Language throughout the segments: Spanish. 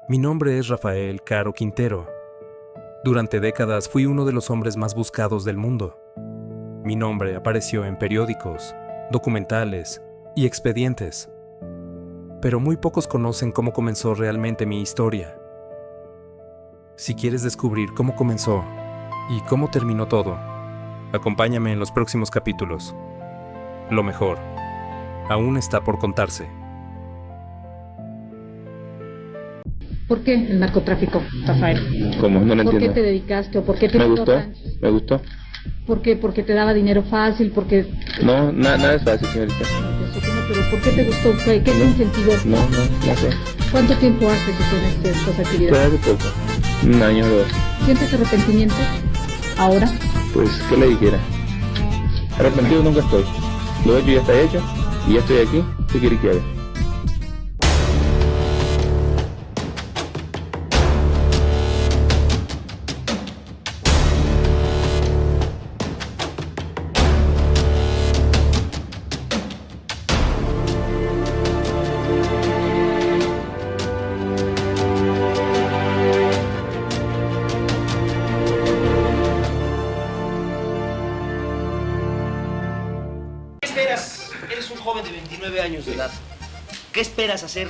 Mi nombre es Rafael Caro Quintero. Durante décadas fui uno de los hombres más buscados del mundo. Mi nombre apareció en periódicos, documentales y expedientes. Pero muy pocos conocen cómo comenzó realmente mi historia. Si quieres descubrir cómo comenzó y cómo terminó todo, acompáñame en los próximos capítulos. Lo mejor aún está por contarse. ¿Por qué el narcotráfico, Rafael? ¿Cómo? No lo ¿Por entiendo. qué te dedicaste o por qué te Me duró gustó, tanto? me gustó. ¿Por qué? ¿Porque te daba dinero fácil? ¿Porque...? No, nada es fácil, señorita. Pero ¿por qué te gustó? ¿Qué te incentivó? No sé. ¿Cuánto tiempo hace que tienes estas actividades? Fue hace poco. Un año o dos. ¿Sientes arrepentimiento? ¿Ahora? Pues, ¿qué le dijera? Arrepentido nunca estoy. Lo hecho ya está hecho y ya estoy aquí. ¿Qué quiere que haga? ¿Qué esperas? Eres un joven de 29 años de edad. ¿Qué esperas hacer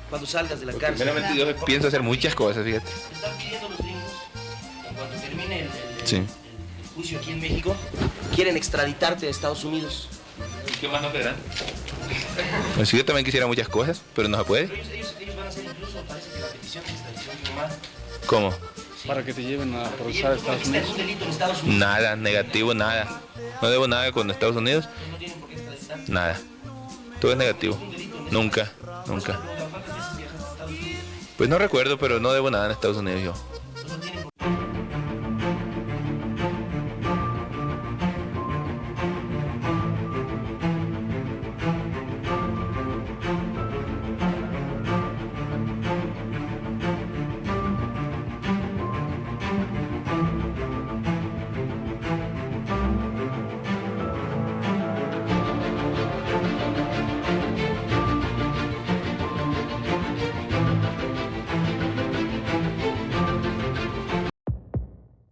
cuando salgas de la cárcel? Primeramente yo pienso hacer muchas cosas, fíjate. Te están pidiendo los gringos, en cuanto termine el Sí. juicio aquí en México, quieren extraditarte a Estados Unidos. ¿Qué más no quedarán? Pues yo también quisiera muchas cosas, pero no se puede. Pero ellos van a hacer incluso, parece que la petición de extradición firmada. ¿Cómo? Para que te lleven a Te procesar a lleven por Estados cometer Unidos. un delito en Estados Unidos. Nada, negativo, nada. No debo nada con Estados Unidos, No tienen por qué extraditar. nada. Todo es negativo. Nunca. ¿Cuántas veces viajaste a Estados Unidos? Pues no recuerdo, pero no debo nada en Estados Unidos yo. No tienen por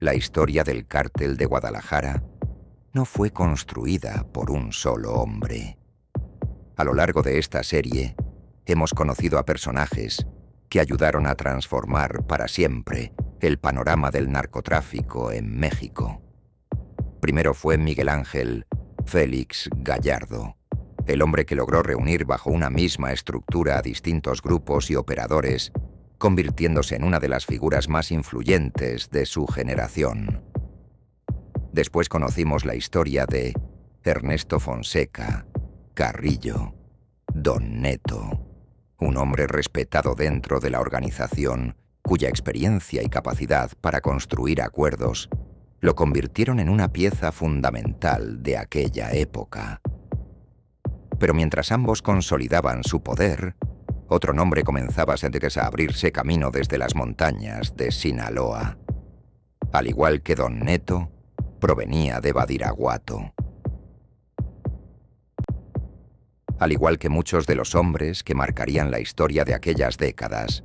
La historia del Cártel de Guadalajara no fue construida por un solo hombre. A lo largo de esta serie, hemos conocido a personajes que ayudaron a transformar para siempre el panorama del narcotráfico en México. Primero fue Miguel Ángel Félix Gallardo, el hombre que logró reunir bajo una misma estructura a distintos grupos y operadores, convirtiéndose en una de las figuras más influyentes de su generación. Después conocimos la historia de Ernesto Fonseca Carrillo, Don Neto, un hombre respetado dentro de la organización, cuya experiencia y capacidad para construir acuerdos lo convirtieron en una pieza fundamental de aquella época. Pero mientras ambos consolidaban su poder, otro nombre comenzaba a abrirse camino desde las montañas de Sinaloa. Al igual que Don Neto, provenía de Badiraguato. Al igual que muchos de los hombres que marcarían la historia de aquellas décadas,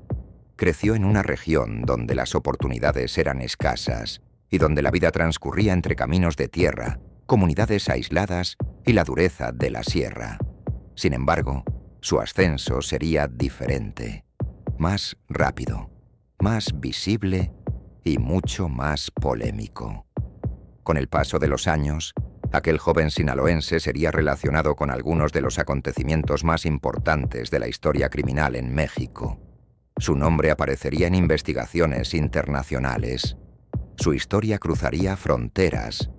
creció en una región donde las oportunidades eran escasas y donde la vida transcurría entre caminos de tierra, comunidades aisladas y la dureza de la sierra. Sin embargo, su ascenso sería diferente, más rápido, más visible y mucho más polémico. Con el paso de los años, aquel joven sinaloense sería relacionado con algunos de los acontecimientos más importantes de la historia criminal en México. Su nombre aparecería en investigaciones internacionales. Su historia cruzaría fronteras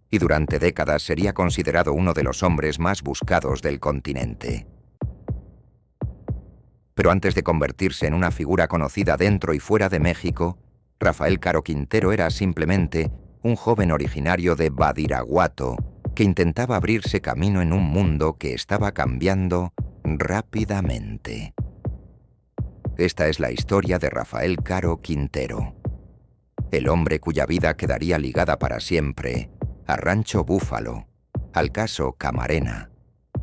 y durante décadas sería considerado uno de los hombres más buscados del continente. Pero antes de convertirse en una figura conocida dentro y fuera de México, Rafael Caro Quintero era simplemente un joven originario de Badiraguato que intentaba abrirse camino en un mundo que estaba cambiando rápidamente. Esta es la historia de Rafael Caro Quintero, el hombre cuya vida quedaría ligada para siempre a Rancho Búfalo, al caso Camarena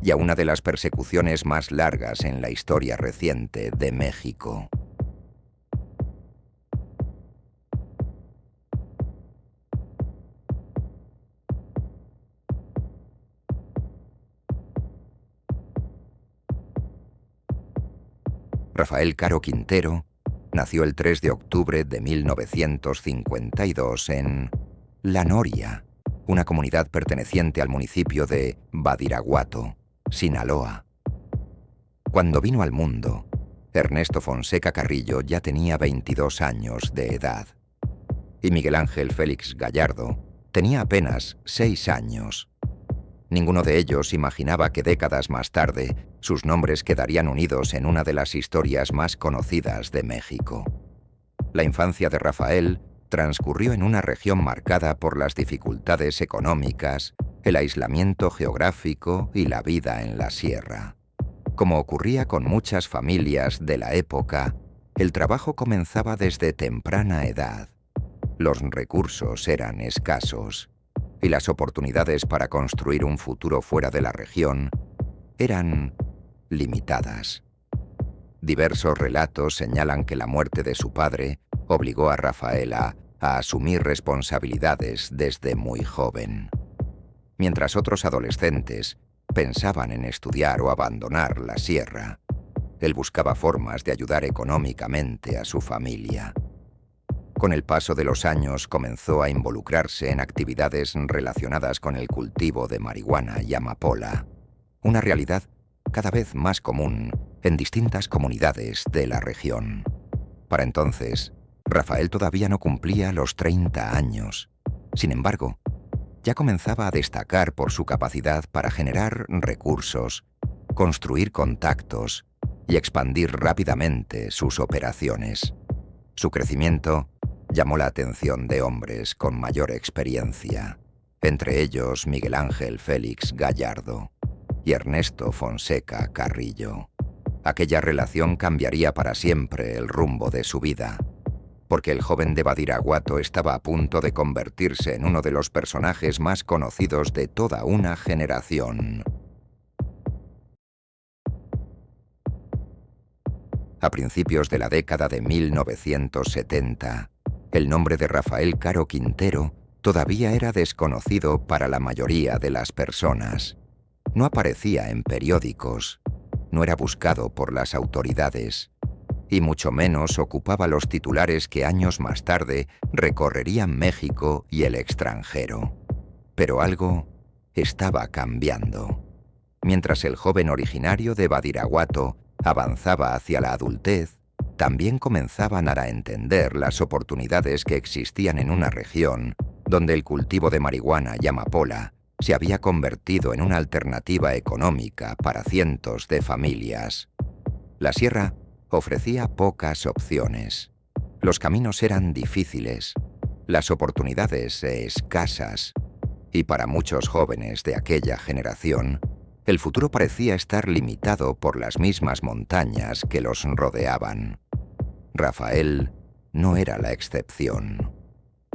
y a una de las persecuciones más largas en la historia reciente de México. Rafael Caro Quintero nació el 3 de octubre de 1952 en La Noria, una comunidad perteneciente al municipio de Badiraguato, Sinaloa. Cuando vino al mundo, Ernesto Fonseca Carrillo ya tenía 22 años de edad y Miguel Ángel Félix Gallardo tenía apenas 6 años. Ninguno de ellos imaginaba que décadas más tarde sus nombres quedarían unidos en una de las historias más conocidas de México. La infancia de Rafael transcurrió en una región marcada por las dificultades económicas, el aislamiento geográfico y la vida en la sierra. Como ocurría con muchas familias de la época, el trabajo comenzaba desde temprana edad. Los recursos eran escasos y las oportunidades para construir un futuro fuera de la región eran limitadas. Diversos relatos señalan que la muerte de su padre obligó a Rafael a asumir responsabilidades desde muy joven. Mientras otros adolescentes pensaban en estudiar o abandonar la sierra, él buscaba formas de ayudar económicamente a su familia. Con el paso de los años comenzó a involucrarse en actividades relacionadas con el cultivo de marihuana y amapola, una realidad cada vez más común en distintas comunidades de la región. Para entonces, Rafael todavía no cumplía los 30 años. Sin embargo, ya comenzaba a destacar por su capacidad para generar recursos, construir contactos y expandir rápidamente sus operaciones. Su crecimiento llamó la atención de hombres con mayor experiencia, entre ellos Miguel Ángel Félix Gallardo y Ernesto Fonseca Carrillo. Aquella relación cambiaría para siempre el rumbo de su vida, porque el joven de Badiraguato estaba a punto de convertirse en uno de los personajes más conocidos de toda una generación. A principios de la década de 1970, el nombre de Rafael Caro Quintero todavía era desconocido para la mayoría de las personas. No aparecía en periódicos, no era buscado por las autoridades, y mucho menos ocupaba los titulares que años más tarde recorrerían México y el extranjero. Pero algo estaba cambiando. Mientras el joven originario de Badiraguato avanzaba hacia la adultez, también comenzaban a entender las oportunidades que existían en una región donde el cultivo de marihuana y amapola se había convertido en una alternativa económica para cientos de familias. La sierra ofrecía pocas opciones. Los caminos eran difíciles, las oportunidades escasas, y para muchos jóvenes de aquella generación, el futuro parecía estar limitado por las mismas montañas que los rodeaban. Rafael no era la excepción.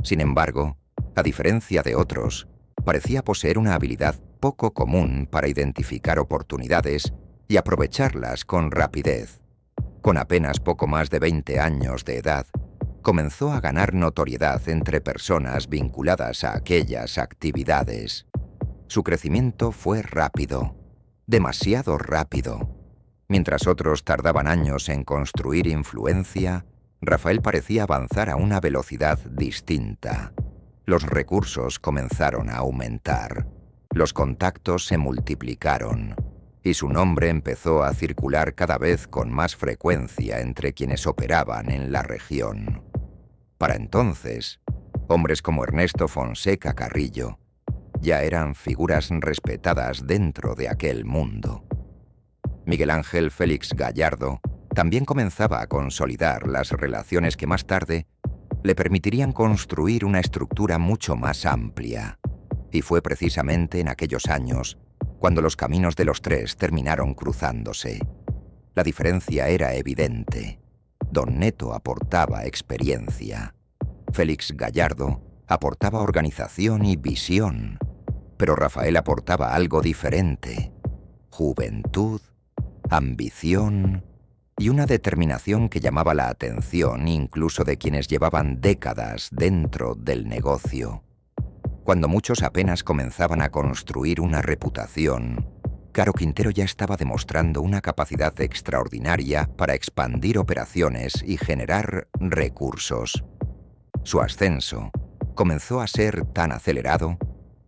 Sin embargo, a diferencia de otros, parecía poseer una habilidad poco común para identificar oportunidades y aprovecharlas con rapidez. Con apenas poco más de 20 años de edad, comenzó a ganar notoriedad entre personas vinculadas a aquellas actividades. Su crecimiento fue rápido, demasiado rápido. Mientras otros tardaban años en construir influencia, Rafael parecía avanzar a una velocidad distinta. Los recursos comenzaron a aumentar, los contactos se multiplicaron, y su nombre empezó a circular cada vez con más frecuencia entre quienes operaban en la región. Para entonces, hombres como Ernesto Fonseca Carrillo ya eran figuras respetadas dentro de aquel mundo. Miguel Ángel Félix Gallardo también comenzaba a consolidar las relaciones que más tarde le permitirían construir una estructura mucho más amplia. Y fue precisamente en aquellos años cuando los caminos de los tres terminaron cruzándose. La diferencia era evidente. Don Neto aportaba experiencia. Félix Gallardo aportaba organización y visión. Pero Rafael aportaba algo diferente: juventud, ambición y una determinación que llamaba la atención incluso de quienes llevaban décadas dentro del negocio. Cuando muchos apenas comenzaban a construir una reputación, Caro Quintero ya estaba demostrando una capacidad extraordinaria para expandir operaciones y generar recursos. Su ascenso comenzó a ser tan acelerado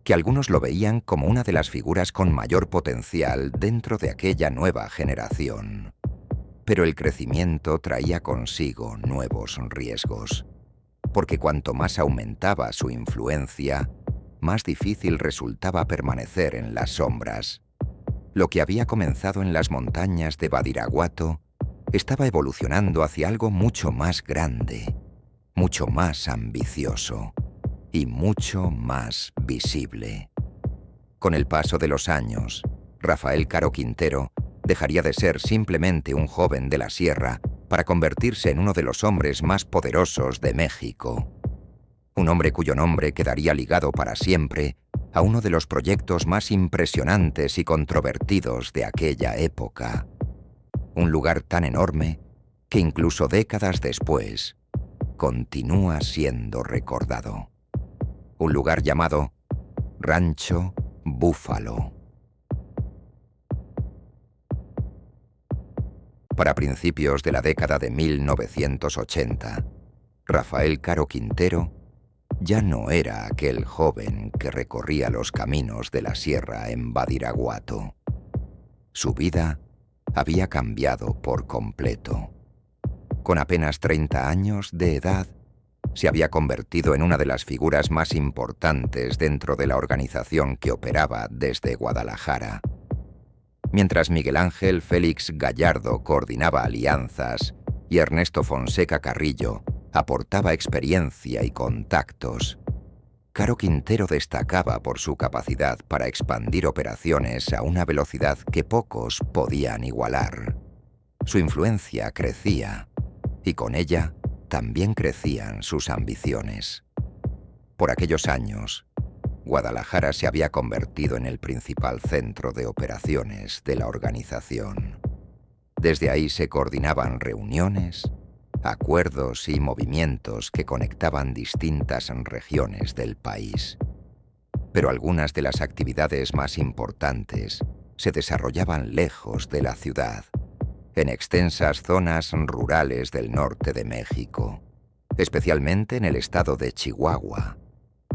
que algunos lo veían como una de las figuras con mayor potencial dentro de aquella nueva generación. Pero el crecimiento traía consigo nuevos riesgos, porque cuanto más aumentaba su influencia, más difícil resultaba permanecer en las sombras. Lo que había comenzado en las montañas de Badiraguato estaba evolucionando hacia algo mucho más grande, mucho más ambicioso y mucho más visible. Con el paso de los años, Rafael Caro Quintero dejaría de ser simplemente un joven de la sierra para convertirse en uno de los hombres más poderosos de México. Un hombre cuyo nombre quedaría ligado para siempre a uno de los proyectos más impresionantes y controvertidos de aquella época. Un lugar tan enorme que incluso décadas después continúa siendo recordado. Un lugar llamado Rancho Búfalo. Para principios de la década de 1980, Rafael Caro Quintero ya no era aquel joven que recorría los caminos de la sierra en Badiraguato. Su vida había cambiado por completo. Con apenas 30 años de edad, se había convertido en una de las figuras más importantes dentro de la organización que operaba desde Guadalajara. Mientras Miguel Ángel Félix Gallardo coordinaba alianzas y Ernesto Fonseca Carrillo aportaba experiencia y contactos, Caro Quintero destacaba por su capacidad para expandir operaciones a una velocidad que pocos podían igualar. Su influencia crecía, y con ella también crecían sus ambiciones. Por aquellos años, Guadalajara se había convertido en el principal centro de operaciones de la organización. Desde ahí se coordinaban reuniones, acuerdos y movimientos que conectaban distintas regiones del país. Pero algunas de las actividades más importantes se desarrollaban lejos de la ciudad, en extensas zonas rurales del norte de México, especialmente en el estado de Chihuahua.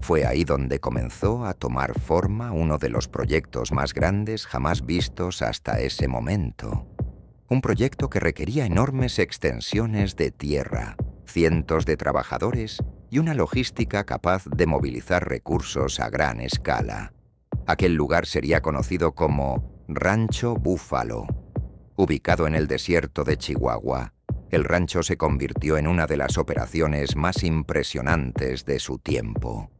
Fue ahí donde comenzó a tomar forma uno de los proyectos más grandes jamás vistos hasta ese momento. Un proyecto que requería enormes extensiones de tierra, cientos de trabajadores y una logística capaz de movilizar recursos a gran escala. Aquel lugar sería conocido como Rancho Búfalo. Ubicado en el desierto de Chihuahua, el rancho se convirtió en una de las operaciones más impresionantes de su tiempo.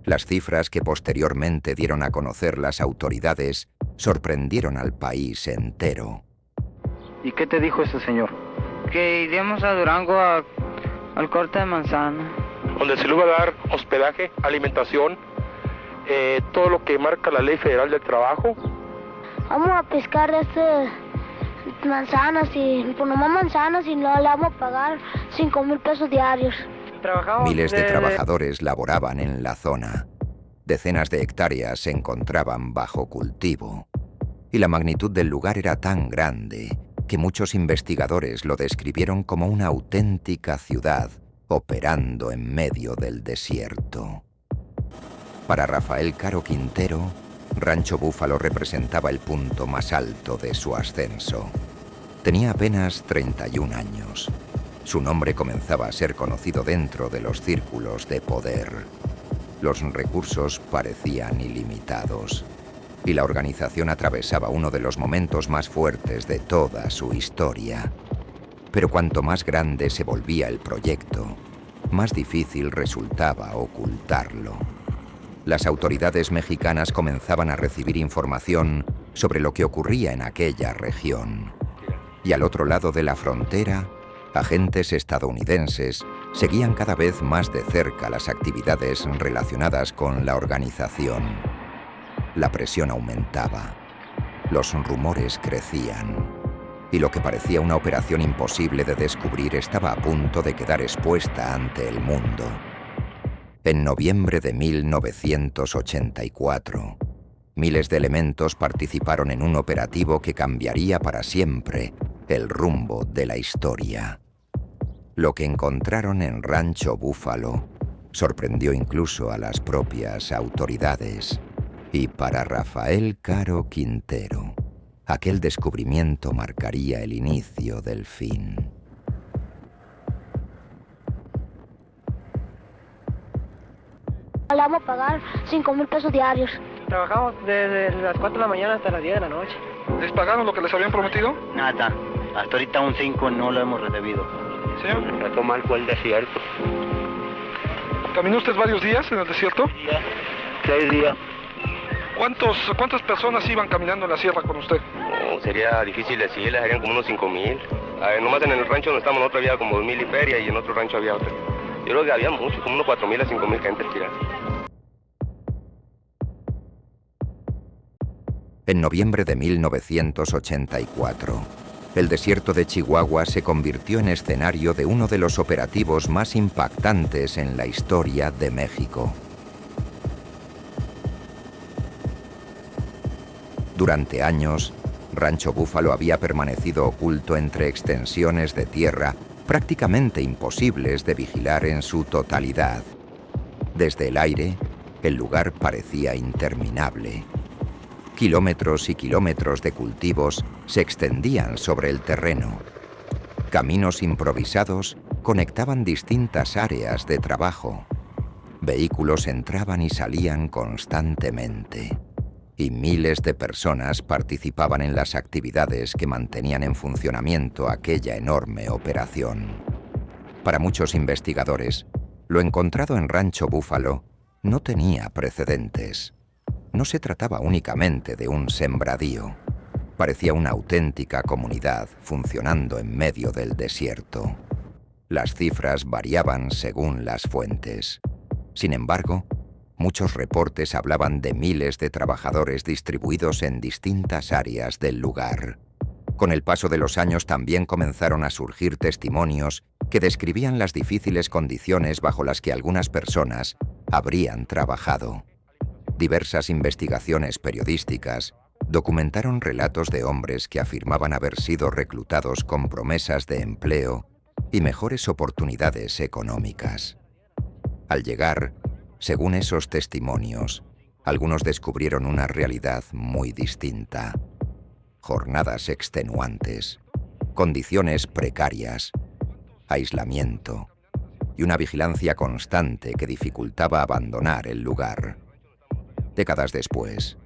Las cifras que posteriormente dieron a conocer las autoridades sorprendieron al país entero. ¿Y qué te dijo ese señor? Que iremos a Durango al corte de manzana. Donde se le va a dar hospedaje, alimentación, todo lo que marca la Ley Federal del Trabajo. Vamos a pescar manzanas y pues nomás manzanas y no le vamos a pagar 5,000 pesos diarios. Miles de trabajadores laboraban en la zona. Decenas de hectáreas se encontraban bajo cultivo. Y la magnitud del lugar era tan grande que muchos investigadores lo describieron como una auténtica ciudad operando en medio del desierto. Para Rafael Caro Quintero, Rancho Búfalo representaba el punto más alto de su ascenso. Tenía apenas 31 años. Su nombre comenzaba a ser conocido dentro de los círculos de poder. Los recursos parecían ilimitados, y la organización atravesaba uno de los momentos más fuertes de toda su historia. Pero cuanto más grande se volvía el proyecto, más difícil resultaba ocultarlo. Las autoridades mexicanas comenzaban a recibir información sobre lo que ocurría en aquella región. Y al otro lado de la frontera, agentes estadounidenses seguían cada vez más de cerca las actividades relacionadas con la organización. La presión aumentaba, los rumores crecían, y lo que parecía una operación imposible de descubrir estaba a punto de quedar expuesta ante el mundo. En noviembre de 1984, Miles de elementos participaron en un operativo que cambiaría para siempre el rumbo de la historia. Lo que encontraron en Rancho Búfalo sorprendió incluso a las propias autoridades. Y para Rafael Caro Quintero, aquel descubrimiento marcaría el inicio del fin. Le vamos a pagar 5,000 pesos diarios. Trabajamos desde las 4 de la mañana hasta las 10 de la noche. ¿Les pagaron lo que les habían prometido? Nada. Hasta ahorita un 5 no lo hemos recibido. ¿Sí? Retomar fue el desierto. ¿Caminó usted varios días en el desierto? 6 días. ¿Cuántas personas iban caminando en la sierra con usted? No, sería difícil decirles, serían como unos 5,000. Nomás en el rancho donde estamos nosotros había como 2,000 y feria y en otro rancho había otro. Yo creo que había mucho, como unos 4,000 a 5,000 gente tiradas. En noviembre de 1984, el desierto de Chihuahua se convirtió en escenario de uno de los operativos más impactantes en la historia de México. Durante años, Rancho Búfalo había permanecido oculto entre extensiones de tierra prácticamente imposibles de vigilar en su totalidad. Desde el aire, el lugar parecía interminable. Kilómetros y kilómetros de cultivos se extendían sobre el terreno. Caminos improvisados conectaban distintas áreas de trabajo. Vehículos entraban y salían constantemente. Y miles de personas participaban en las actividades que mantenían en funcionamiento aquella enorme operación. Para muchos investigadores, lo encontrado en Rancho Búfalo no tenía precedentes. No se trataba únicamente de un sembradío. Parecía una auténtica comunidad funcionando en medio del desierto. Las cifras variaban según las fuentes. Sin embargo, muchos reportes hablaban de miles de trabajadores distribuidos en distintas áreas del lugar. Con el paso de los años también comenzaron a surgir testimonios que describían las difíciles condiciones bajo las que algunas personas habrían trabajado. Diversas investigaciones periodísticas documentaron relatos de hombres que afirmaban haber sido reclutados con promesas de empleo y mejores oportunidades económicas. Al llegar, según esos testimonios, algunos descubrieron una realidad muy distinta. Jornadas extenuantes, condiciones precarias, aislamiento y una vigilancia constante que dificultaba abandonar el lugar. Décadas después,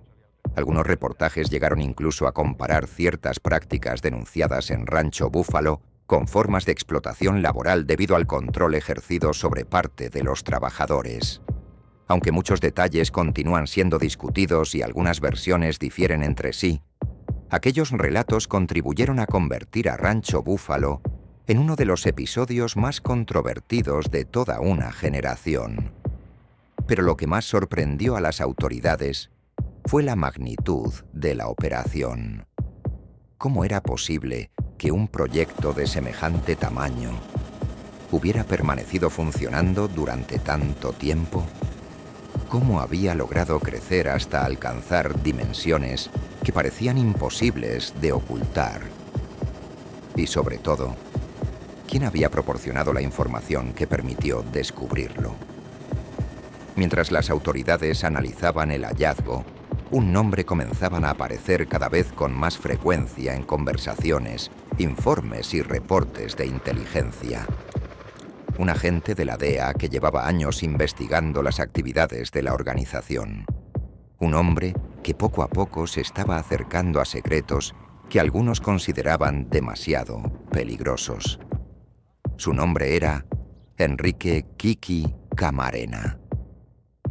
algunos reportajes llegaron incluso a comparar ciertas prácticas denunciadas en Rancho Búfalo con formas de explotación laboral debido al control ejercido sobre parte de los trabajadores. Aunque muchos detalles continúan siendo discutidos y algunas versiones difieren entre sí, aquellos relatos contribuyeron a convertir a Rancho Búfalo en uno de los episodios más controvertidos de toda una generación. Pero lo que más sorprendió a las autoridades fue la magnitud de la operación. ¿Cómo era posible que un proyecto de semejante tamaño hubiera permanecido funcionando durante tanto tiempo? ¿Cómo había logrado crecer hasta alcanzar dimensiones que parecían imposibles de ocultar? Y sobre todo, ¿quién había proporcionado la información que permitió descubrirlo? Mientras las autoridades analizaban el hallazgo, un nombre comenzaba a aparecer cada vez con más frecuencia en conversaciones, informes y reportes de inteligencia. Un agente de la DEA que llevaba años investigando las actividades de la organización. Un hombre que poco a poco se estaba acercando a secretos que algunos consideraban demasiado peligrosos. Su nombre era Enrique Kiki Camarena.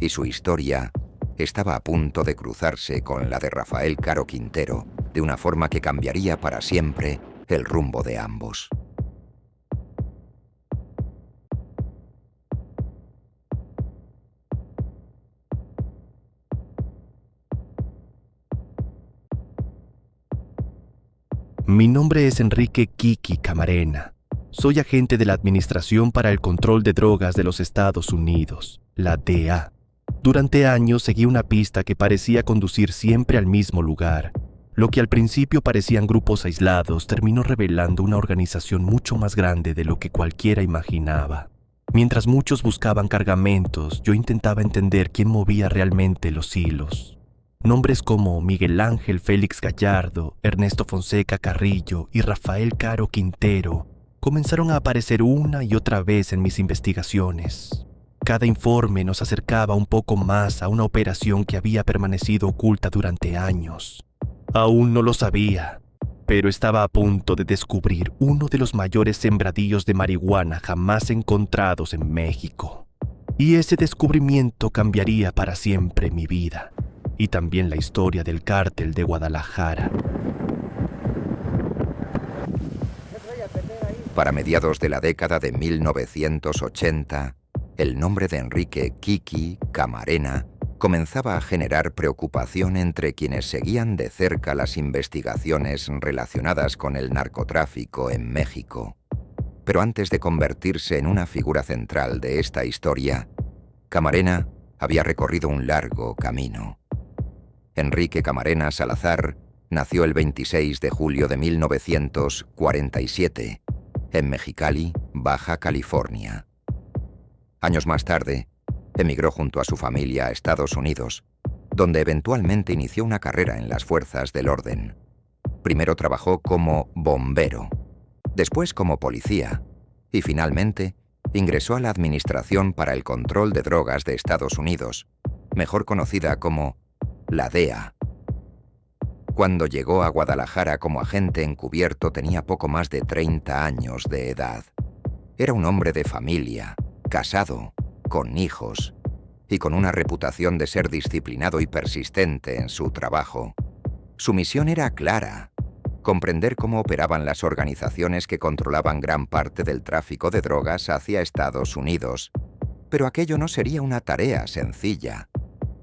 Y su historia estaba a punto de cruzarse con la de Rafael Caro Quintero de una forma que cambiaría para siempre el rumbo de ambos. Mi nombre es Enrique Kiki Camarena. Soy agente de la Administración para el Control de Drogas de los Estados Unidos, la DEA. Durante años seguí una pista que parecía conducir siempre al mismo lugar. Lo que al principio parecían grupos aislados terminó revelando una organización mucho más grande de lo que cualquiera imaginaba. Mientras muchos buscaban cargamentos, yo intentaba entender quién movía realmente los hilos. Nombres como Miguel Ángel Félix Gallardo, Ernesto Fonseca Carrillo y Rafael Caro Quintero comenzaron a aparecer una y otra vez en mis investigaciones. Cada informe nos acercaba un poco más a una operación que había permanecido oculta durante años. Aún no lo sabía, pero estaba a punto de descubrir uno de los mayores sembradíos de marihuana jamás encontrados en México. Y ese descubrimiento cambiaría para siempre mi vida, y también la historia del cártel de Guadalajara. Para mediados de la década de 1980, el nombre de Enrique Kiki Camarena comenzaba a generar preocupación entre quienes seguían de cerca las investigaciones relacionadas con el narcotráfico en México. Pero antes de convertirse en una figura central de esta historia, Camarena había recorrido un largo camino. Enrique Camarena Salazar nació el 26 de julio de 1947 en Mexicali, Baja California. Años más tarde, emigró junto a su familia a Estados Unidos, donde eventualmente inició una carrera en las fuerzas del orden. Primero trabajó como bombero, después como policía, y finalmente ingresó a la Administración para el Control de Drogas de Estados Unidos, mejor conocida como la DEA. Cuando llegó a Guadalajara como agente encubierto tenía poco más de 30 años de edad. Era un hombre de familia, casado, con hijos, y con una reputación de ser disciplinado y persistente en su trabajo. Su misión era clara: comprender cómo operaban las organizaciones que controlaban gran parte del tráfico de drogas hacia Estados Unidos. Pero aquello no sería una tarea sencilla.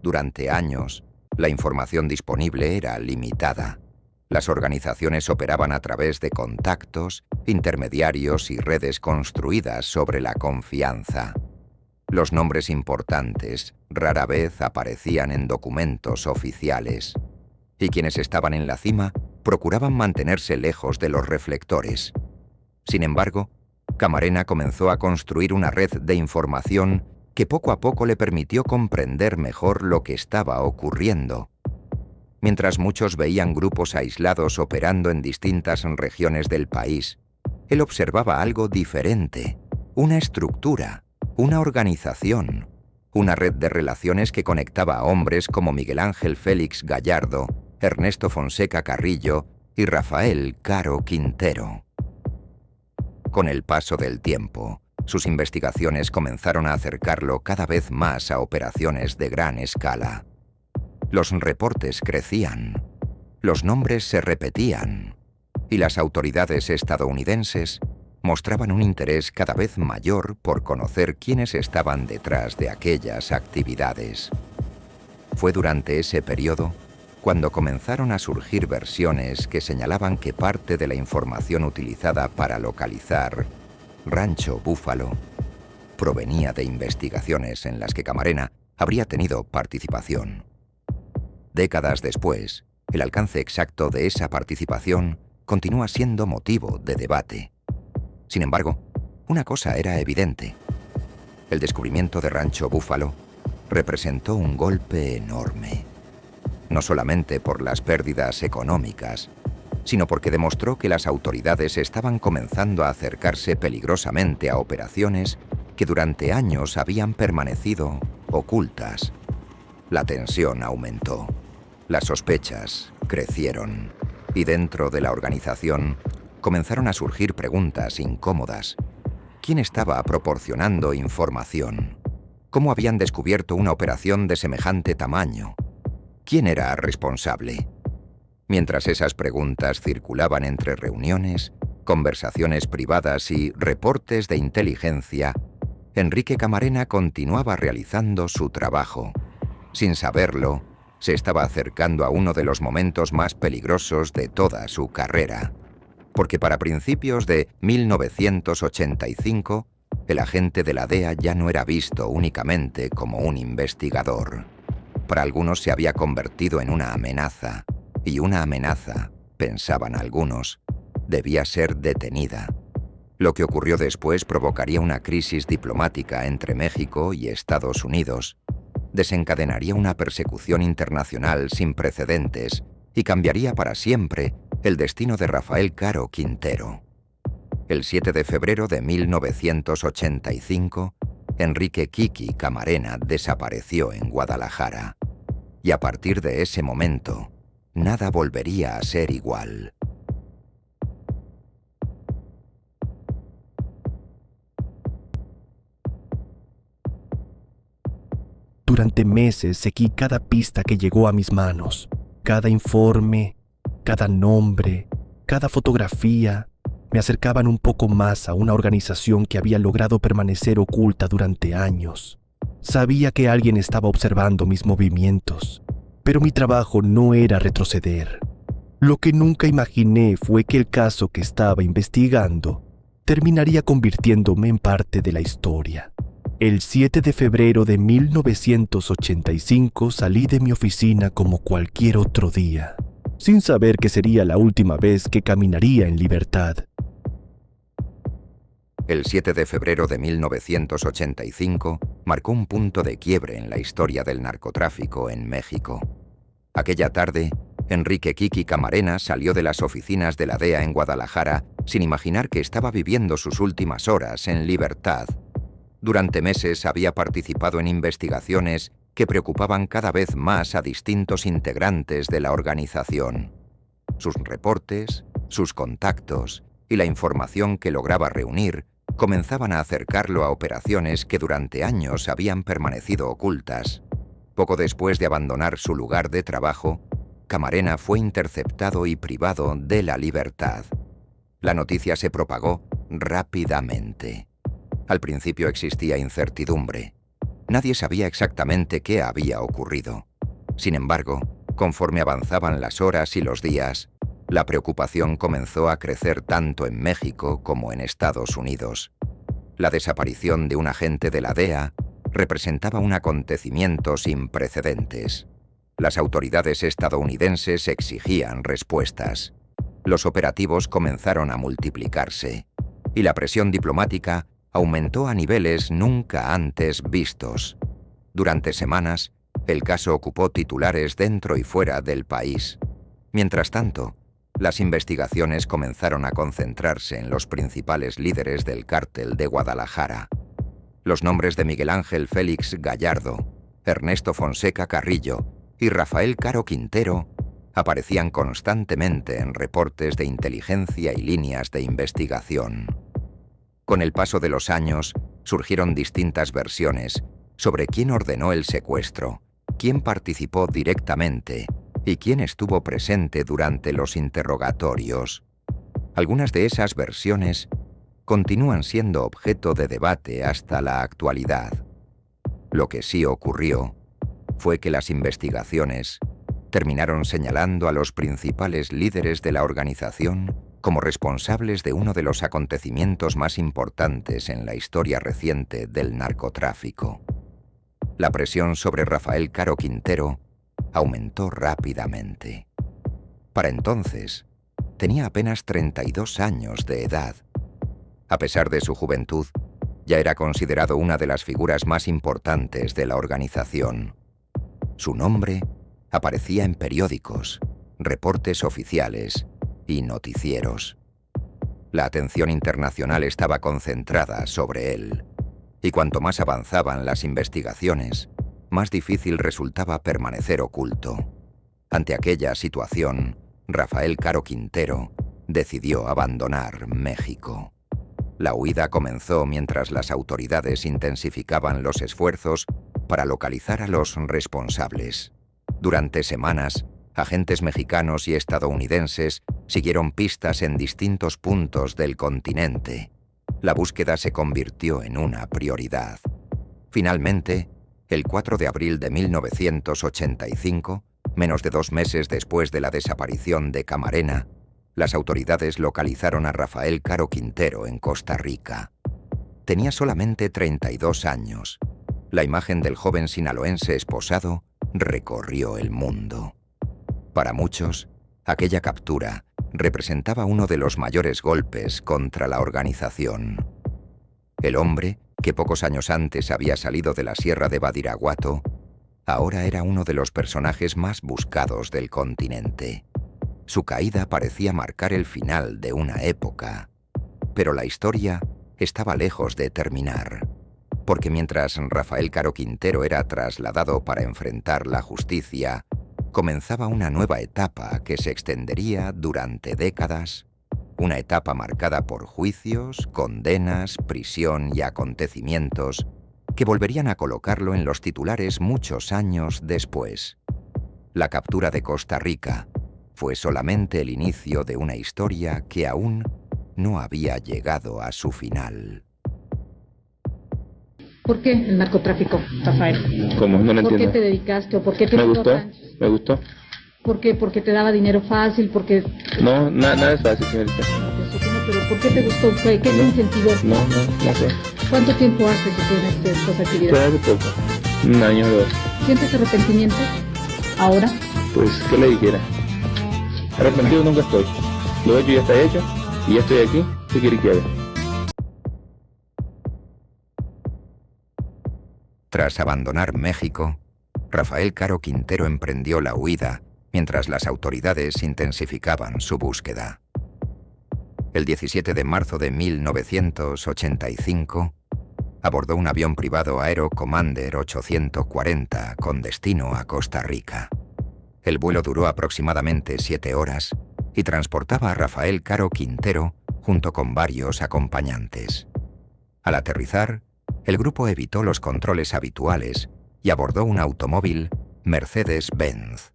Durante años, la información disponible era limitada. Las organizaciones operaban a través de contactos, intermediarios y redes construidas sobre la confianza. Los nombres importantes rara vez aparecían en documentos oficiales, y quienes estaban en la cima procuraban mantenerse lejos de los reflectores. Sin embargo, Camarena comenzó a construir una red de información que poco a poco le permitió comprender mejor lo que estaba ocurriendo. Mientras muchos veían grupos aislados operando en distintas regiones del país, él observaba algo diferente: una estructura, una organización, una red de relaciones que conectaba a hombres como Miguel Ángel Félix Gallardo, Ernesto Fonseca Carrillo y Rafael Caro Quintero. Con el paso del tiempo, sus investigaciones comenzaron a acercarlo cada vez más a operaciones de gran escala. Los reportes crecían, los nombres se repetían, y las autoridades estadounidenses mostraban un interés cada vez mayor por conocer quiénes estaban detrás de aquellas actividades. Fue durante ese periodo cuando comenzaron a surgir versiones que señalaban que parte de la información utilizada para localizar Rancho Búfalo provenía de investigaciones en las que Camarena habría tenido participación. Décadas después, el alcance exacto de esa participación continúa siendo motivo de debate. Sin embargo, una cosa era evidente: el descubrimiento de Rancho Búfalo representó un golpe enorme, no solamente por las pérdidas económicas, sino porque demostró que las autoridades estaban comenzando a acercarse peligrosamente a operaciones que durante años habían permanecido ocultas. La tensión aumentó, las sospechas crecieron, y dentro de la organización comenzaron a surgir preguntas incómodas. ¿Quién estaba proporcionando información? ¿Cómo habían descubierto una operación de semejante tamaño? ¿Quién era responsable? Mientras esas preguntas circulaban entre reuniones, conversaciones privadas y reportes de inteligencia, Enrique Camarena continuaba realizando su trabajo. Sin saberlo, se estaba acercando a uno de los momentos más peligrosos de toda su carrera, porque para principios de 1985, el agente de la DEA ya no era visto únicamente como un investigador. Para algunos se había convertido en una amenaza, y una amenaza, pensaban algunos, debía ser detenida. Lo que ocurrió después provocaría una crisis diplomática entre México y Estados Unidos, desencadenaría una persecución internacional sin precedentes y cambiaría para siempre el destino de Rafael Caro Quintero. El 7 de febrero de 1985, Enrique Kiki Camarena desapareció en Guadalajara. Y a partir de ese momento, nada volvería a ser igual. Durante meses seguí cada pista que llegó a mis manos, cada informe, cada nombre, cada fotografía. Me acercaban un poco más a una organización que había logrado permanecer oculta durante años. Sabía que alguien estaba observando mis movimientos, pero mi trabajo no era retroceder. Lo que nunca imaginé fue que el caso que estaba investigando terminaría convirtiéndome en parte de la historia. El 7 de febrero de 1985 salí de mi oficina como cualquier otro día, sin saber que sería la última vez que caminaría en libertad. El 7 de febrero de 1985 marcó un punto de quiebre en la historia del narcotráfico en México. Aquella tarde, Enrique Kiki Camarena salió de las oficinas de la DEA en Guadalajara sin imaginar que estaba viviendo sus últimas horas en libertad. Durante meses había participado en investigaciones que preocupaban cada vez más a distintos integrantes de la organización. Sus reportes, sus contactos y la información que lograba reunir comenzaban a acercarlo a operaciones que durante años habían permanecido ocultas. Poco después de abandonar su lugar de trabajo, Camarena fue interceptado y privado de la libertad. La noticia se propagó rápidamente. Al principio existía incertidumbre. Nadie sabía exactamente qué había ocurrido. Sin embargo, conforme avanzaban las horas y los días, la preocupación comenzó a crecer tanto en México como en Estados Unidos. La desaparición de un agente de la DEA representaba un acontecimiento sin precedentes. Las autoridades estadounidenses exigían respuestas. Los operativos comenzaron a multiplicarse y la presión diplomática aumentó a niveles nunca antes vistos. Durante semanas, el caso ocupó titulares dentro y fuera del país. Mientras tanto, las investigaciones comenzaron a concentrarse en los principales líderes del cártel de Guadalajara. Los nombres de Miguel Ángel Félix Gallardo, Ernesto Fonseca Carrillo y Rafael Caro Quintero aparecían constantemente en reportes de inteligencia y líneas de investigación. Con el paso de los años, surgieron distintas versiones sobre quién ordenó el secuestro, quién participó directamente y quién estuvo presente durante los interrogatorios. Algunas de esas versiones continúan siendo objeto de debate hasta la actualidad. Lo que sí ocurrió fue que las investigaciones terminaron señalando a los principales líderes de la organización como responsables de uno de los acontecimientos más importantes en la historia reciente del narcotráfico. La presión sobre Rafael Caro Quintero aumentó rápidamente. Para entonces, tenía apenas 32 años de edad. A pesar de su juventud, ya era considerado una de las figuras más importantes de la organización. Su nombre aparecía en periódicos, reportes oficiales y noticieros. La atención internacional estaba concentrada sobre él, y cuanto más avanzaban las investigaciones, más difícil resultaba permanecer oculto. Ante aquella situación, Rafael Caro Quintero decidió abandonar México. La huida comenzó mientras las autoridades intensificaban los esfuerzos para localizar a los responsables. Durante semanas, agentes mexicanos y estadounidenses siguieron pistas en distintos puntos del continente. La búsqueda se convirtió en una prioridad. Finalmente, el 4 de abril de 1985, menos de 2 meses después de la desaparición de Camarena, las autoridades localizaron a Rafael Caro Quintero en Costa Rica. tenía solamente 32 años. La imagen del joven sinaloense esposado recorrió el mundo. Para muchos, aquella captura representaba uno de los mayores golpes contra la organización. El hombre, que pocos años antes había salido de la sierra de Badiraguato, ahora era uno de los personajes más buscados del continente. Su caída parecía marcar el final de una época, pero la historia estaba lejos de terminar, porque mientras Rafael Caro Quintero era trasladado para enfrentar la justicia, comenzaba una nueva etapa que se extendería durante décadas, una etapa marcada por juicios, condenas, prisión y acontecimientos que volverían a colocarlo en los titulares muchos años después. La captura de Costa Rica fue solamente el inicio de una historia que aún no había llegado a su final. ¿Por qué el narcotráfico, Rafael? ¿Cómo? No lo entiendo. ¿Por qué te dedicaste o por qué te Me gustó gustó, tanto? me gustó. ¿Por qué? ¿Porque te daba dinero fácil? ¿Porque...? No, nada es fácil, señorita. Pero ¿por qué te gustó? ¿Qué te incentivó? No sé. ¿Cuánto tiempo hace que tienes estas actividades? Fue hace poco, 1 año o 2. ¿Sientes arrepentimiento ahora? Pues, ¿qué le dijera? Arrepentido nunca estoy. Lo hecho ya está hecho, y ya estoy aquí. ¿Qué quiere que haga? Tras abandonar México, Rafael Caro Quintero emprendió la huida mientras las autoridades intensificaban su búsqueda. El 17 de marzo de 1985, abordó un avión privado Aero Commander 840 con destino a Costa Rica. El vuelo duró aproximadamente 7 horas y transportaba a Rafael Caro Quintero junto con varios acompañantes. Al aterrizar, el grupo evitó los controles habituales y abordó un automóvil Mercedes-Benz.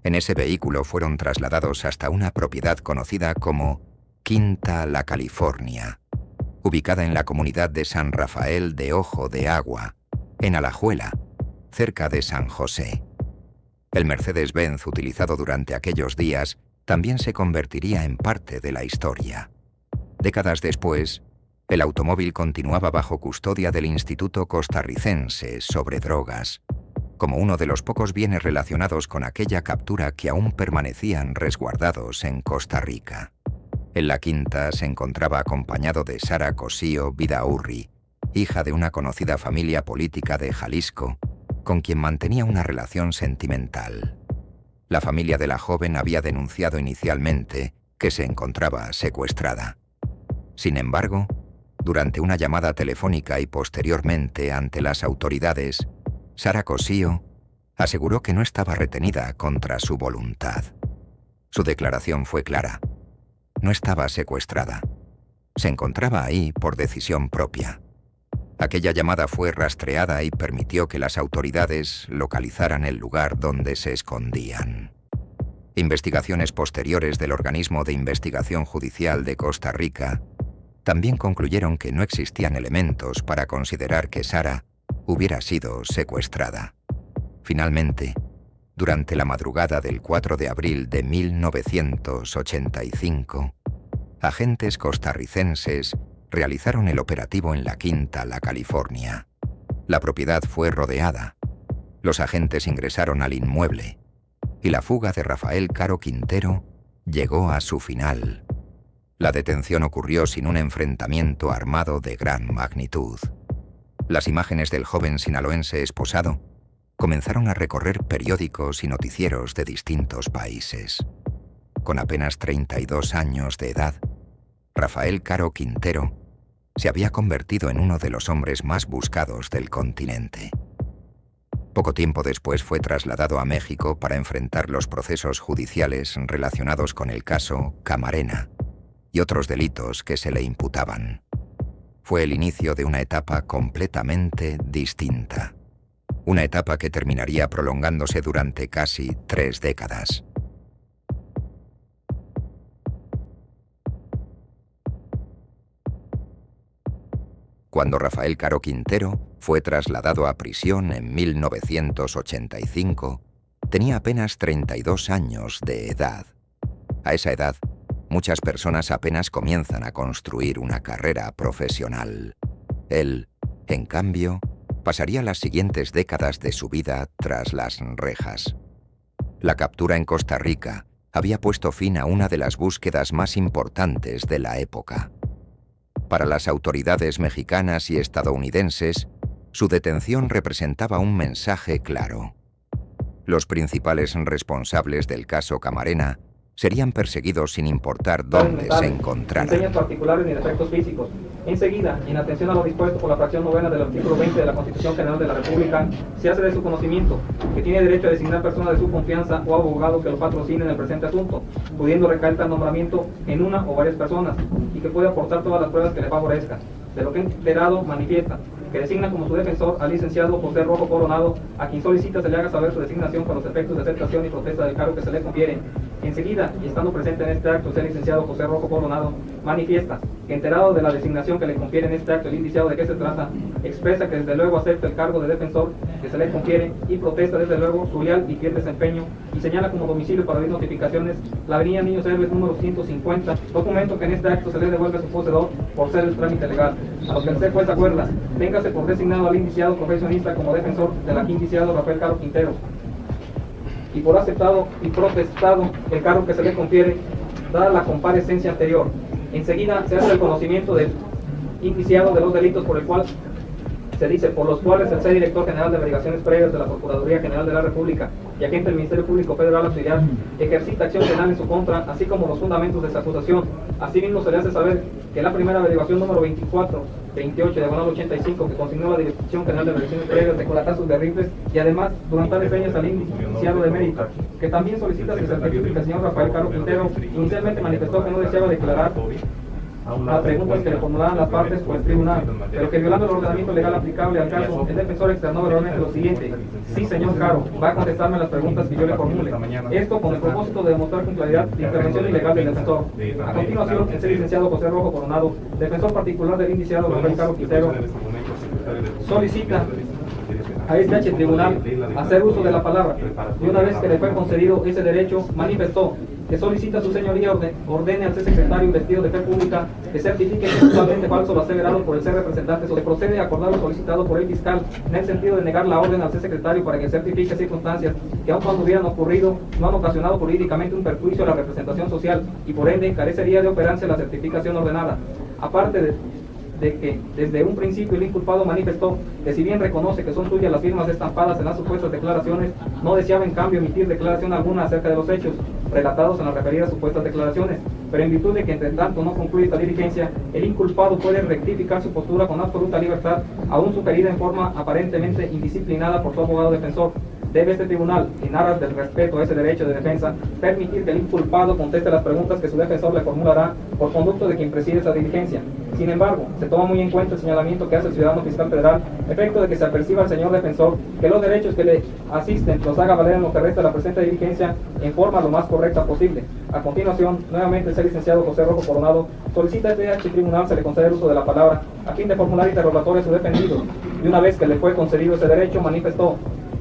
En ese vehículo fueron trasladados hasta una propiedad conocida como Quinta La California, ubicada en la comunidad de San Rafael de Ojo de Agua, en Alajuela, cerca de San José. El Mercedes-Benz utilizado durante aquellos días también se convertiría en parte de la historia. Décadas después, el automóvil continuaba bajo custodia del Instituto Costarricense sobre Drogas, como uno de los pocos bienes relacionados con aquella captura que aún permanecían resguardados en Costa Rica. En la quinta se encontraba acompañado de Sara Cosío Vidaurri, hija de una conocida familia política de Jalisco, con quien mantenía una relación sentimental. La familia de la joven había denunciado inicialmente que se encontraba secuestrada. Sin embargo, durante una llamada telefónica y posteriormente ante las autoridades, Sara Cosío aseguró que no estaba retenida contra su voluntad. Su declaración fue clara. No estaba secuestrada. Se encontraba ahí por decisión propia. Aquella llamada fue rastreada y permitió que las autoridades localizaran el lugar donde se escondían. Investigaciones posteriores del Organismo de Investigación Judicial de Costa Rica también concluyeron que no existían elementos para considerar que Sara hubiera sido secuestrada. Finalmente, durante la madrugada del 4 de abril de 1985, agentes costarricenses realizaron el operativo en la Quinta La California. La propiedad fue rodeada. Los agentes ingresaron al inmueble y la fuga de Rafael Caro Quintero llegó a su final. La detención ocurrió sin un enfrentamiento armado de gran magnitud. Las imágenes del joven sinaloense esposado comenzaron a recorrer periódicos y noticieros de distintos países. Con apenas 32 años de edad, Rafael Caro Quintero se había convertido en uno de los hombres más buscados del continente. Poco tiempo después fue trasladado a México para enfrentar los procesos judiciales relacionados con el caso Camarena y otros delitos que se le imputaban. Fue el inicio de una etapa completamente distinta. Una etapa que terminaría prolongándose durante casi 3 décadas. Cuando Rafael Caro Quintero fue trasladado a prisión en 1985, tenía apenas 32 años de edad. A esa edad, muchas personas apenas comienzan a construir una carrera profesional. Él, en cambio, pasaría las siguientes décadas de su vida tras las rejas. La captura en Costa Rica había puesto fin a una de las búsquedas más importantes de la época. Para las autoridades mexicanas y estadounidenses, su detención representaba un mensaje claro. Los principales responsables del caso Camarena serían perseguidos sin importar dónde se encontraran. Señas particulares ni defectos físicos. Enseguida, en atención a lo dispuesto por la fracción novena del artículo 20 de la Constitución General de la República, se hace de su conocimiento que tiene derecho a designar persona de su confianza o abogado que lo patrocine en el presente asunto, pudiendo recaer tal nombramiento en una o varias personas, y que puede aportar todas las pruebas que le favorezcan. De lo que enterado manifiesta que designa como su defensor al licenciado José Rojo Coronado, a quien solicita se le haga saber su designación con los efectos de aceptación y protesta del cargo que se le confiere. Enseguida, y estando presente en este acto, el licenciado José Rojo Coronado manifiesta que, enterado de la designación que le confiere en este acto el indiciado de qué se trata, expresa que desde luego acepta el cargo de defensor que se le confiere y protesta desde luego su leal y fiel desempeño, y señala como domicilio para abrir notificaciones la avenida Niños Héroes número 150, documento que en este acto se le devuelve a su poseedor por ser el trámite legal. A lo que el juez acuerda, téngase por designado al indiciado profesionista como defensor del aquí indiciado Rafael Caro Quintero, y por aceptado y protestado el cargo que se le confiere, dada la comparecencia anterior. Enseguida se hace el conocimiento del indiciado de los delitos por el cual se dice, por los cuales el director general de averiguaciones previas de la Procuraduría General de la República y agente del Ministerio Público Federal Auxiliar ejercita acción penal en su contra, así como los fundamentos de esa acusación. Asimismo, se le hace saber que la primera averiguación número 24/28/85, que consignó la Dirección General de Averiguaciones Previas de colatazos de rifles, y además, durante tales fechas al indiciado de mérito, que también solicita que se certifique el señor Rafael Caro Quintero, inicialmente manifestó que no deseaba declarar a preguntas que le formulaban las partes o el tribunal, pero que violando el ordenamiento legal aplicable al caso, el defensor externó verbalmente lo siguiente: sí, señor Caro, va a contestarme las preguntas que yo le formule. Esto con el propósito de demostrar con claridad la intervención ilegal del defensor. A continuación, el licenciado José Rojo Coronado, defensor particular del indiciado Rafael Caro Quintero, solicita a este tribunal hacer uso de la palabra, y una vez que le fue concedido ese derecho, manifestó que solicita a su señoría ordene al secretario investido de fe pública que certifique que es totalmente falso lo aseverado por el ser representante, o se procede a acordar lo solicitado por el fiscal, en el sentido de negar la orden al secretario para que certifique circunstancias que, aun cuando hubieran ocurrido, no han ocasionado jurídicamente un perjuicio a la representación social, y por ende carecería de operarse la certificación ordenada. Aparte de que desde un principio el inculpado manifestó que, si bien reconoce que son suyas las firmas estampadas en las supuestas declaraciones, no deseaba en cambio emitir declaración alguna acerca de los hechos relatados en las referidas supuestas declaraciones, pero en virtud de que entre tanto no concluye esta diligencia, el inculpado puede rectificar su postura con absoluta libertad, aún sugerida en forma aparentemente indisciplinada por su abogado defensor. Debe este tribunal, en aras del respeto a ese derecho de defensa, permitir que el inculpado conteste las preguntas que su defensor le formulará por conducto de quien preside esa diligencia. Sin embargo, se toma muy en cuenta el señalamiento que hace el ciudadano fiscal federal, efecto de que se aperciba al señor defensor que los derechos que le asisten los haga valer en lo que resta de la presente diligencia en forma lo más correcta posible. A continuación, nuevamente el licenciado José Rojo Coronado solicita a este tribunal se le conceda el uso de la palabra a fin de formular interrogatorio a su defendido, y una vez que le fue concedido ese derecho, manifestó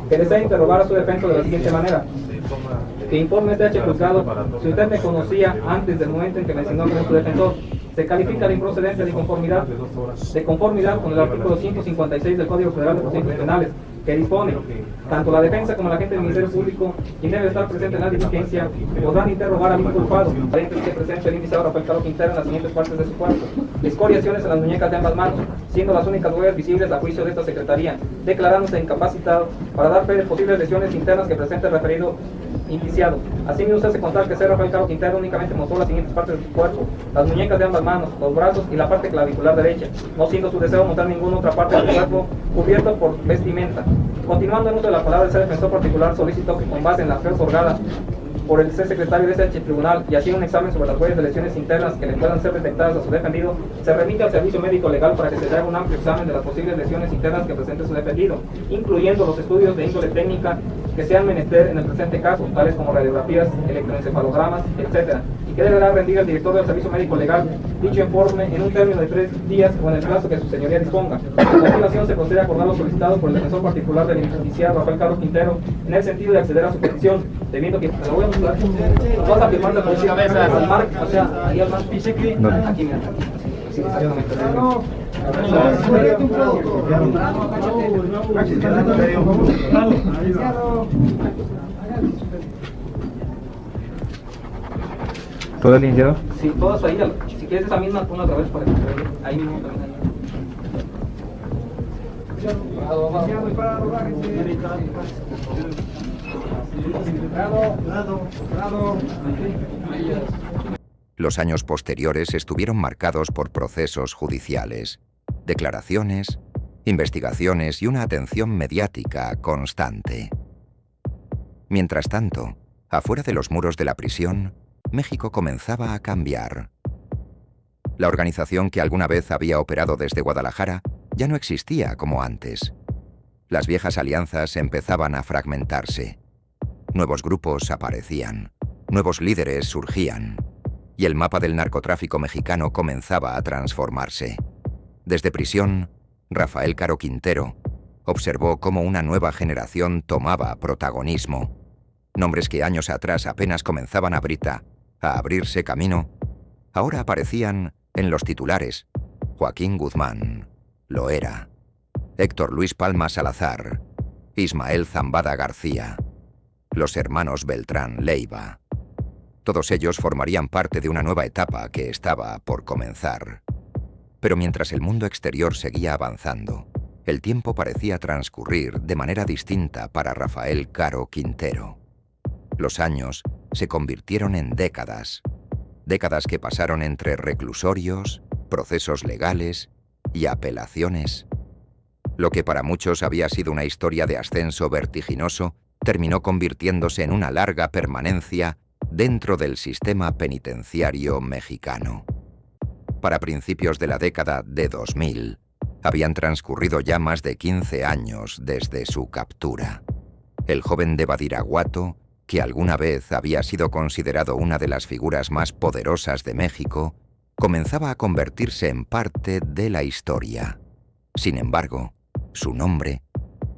que desea interrogar a su defensa de la siguiente manera: que informe este juzgado si usted me conocía antes del momento en que me asignó como su defensor. Se califica de improcedencia de conformidad con el artículo 156 del Código Federal de Procedimientos Penales, que dispone: tanto la defensa como la agente del Ministerio Público, quien debe estar presente en la diligencia, podrán interrogar al inculpado, que presente el indiciado Rafael Caro Quintero en las siguientes partes de su cuerpo: escoriaciones en las muñecas de ambas manos, siendo las únicas huellas visibles a juicio de esta Secretaría, declarándose incapacitado para dar fe de posibles lesiones internas que presente el referido indiciado. Asimismo, se hace constar que Rafael Caro Quintero únicamente mostró las siguientes partes de su cuerpo: las muñecas de ambas manos, los brazos y la parte clavicular derecha, no siendo su deseo mostrar ninguna otra parte de su cuerpo cubierto por vestimenta. Continuando en uso de la palabra, el defensor particular solicitó que, con base en la fe otorgada por el secretario de este tribunal y así un examen sobre las huellas de lesiones internas que le puedan ser detectadas a su defendido, se remite al servicio médico legal para que se haga un amplio examen de las posibles lesiones internas que presente su defendido, incluyendo los estudios de índole técnica que sean menester en el presente caso, tales como radiografías, electroencefalogramas, etc., y que deberá rendir el director del servicio médico legal dicho informe en un término de 3 días o en el plazo que su señoría disponga. A continuación, se procede a acordar lo solicitado por el defensor particular del indiciado Rafael Caro Quintero en el sentido de acceder a su petición, debiendo que lo voy a mostrar. Vas a firmar la posición al marco, o sea, ahí al marco. Aquí, mira. Sí, exactamente. ¿Todo el limpiado? Sí, todas ahí. Si quieres esa misma, ponla otra vez para que ahí mismo también. Los años posteriores estuvieron marcados por procesos judiciales, declaraciones, investigaciones y una atención mediática constante. Mientras tanto, afuera de los muros de la prisión, México comenzaba a cambiar. La organización que alguna vez había operado desde Guadalajara ya no existía como antes. Las viejas alianzas empezaban a fragmentarse. Nuevos grupos aparecían, nuevos líderes surgían, y el mapa del narcotráfico mexicano comenzaba a transformarse. Desde prisión, Rafael Caro Quintero observó cómo una nueva generación tomaba protagonismo. Nombres que años atrás apenas comenzaban a abrirse camino, ahora aparecían en los titulares. Joaquín Guzmán, Loera, Héctor Luis Palma Salazar, Ismael Zambada García, los hermanos Beltrán Leiva. Todos ellos formarían parte de una nueva etapa que estaba por comenzar. Pero mientras el mundo exterior seguía avanzando, el tiempo parecía transcurrir de manera distinta para Rafael Caro Quintero. Los años se convirtieron en décadas, décadas que pasaron entre reclusorios, procesos legales y apelaciones. Lo que para muchos había sido una historia de ascenso vertiginoso, terminó convirtiéndose en una larga permanencia dentro del sistema penitenciario mexicano. Para principios de la década de 2000, habían transcurrido ya más de 15 años desde su captura. El joven de Badiraguato, que alguna vez había sido considerado una de las figuras más poderosas de México, comenzaba a convertirse en parte de la historia. Sin embargo, su nombre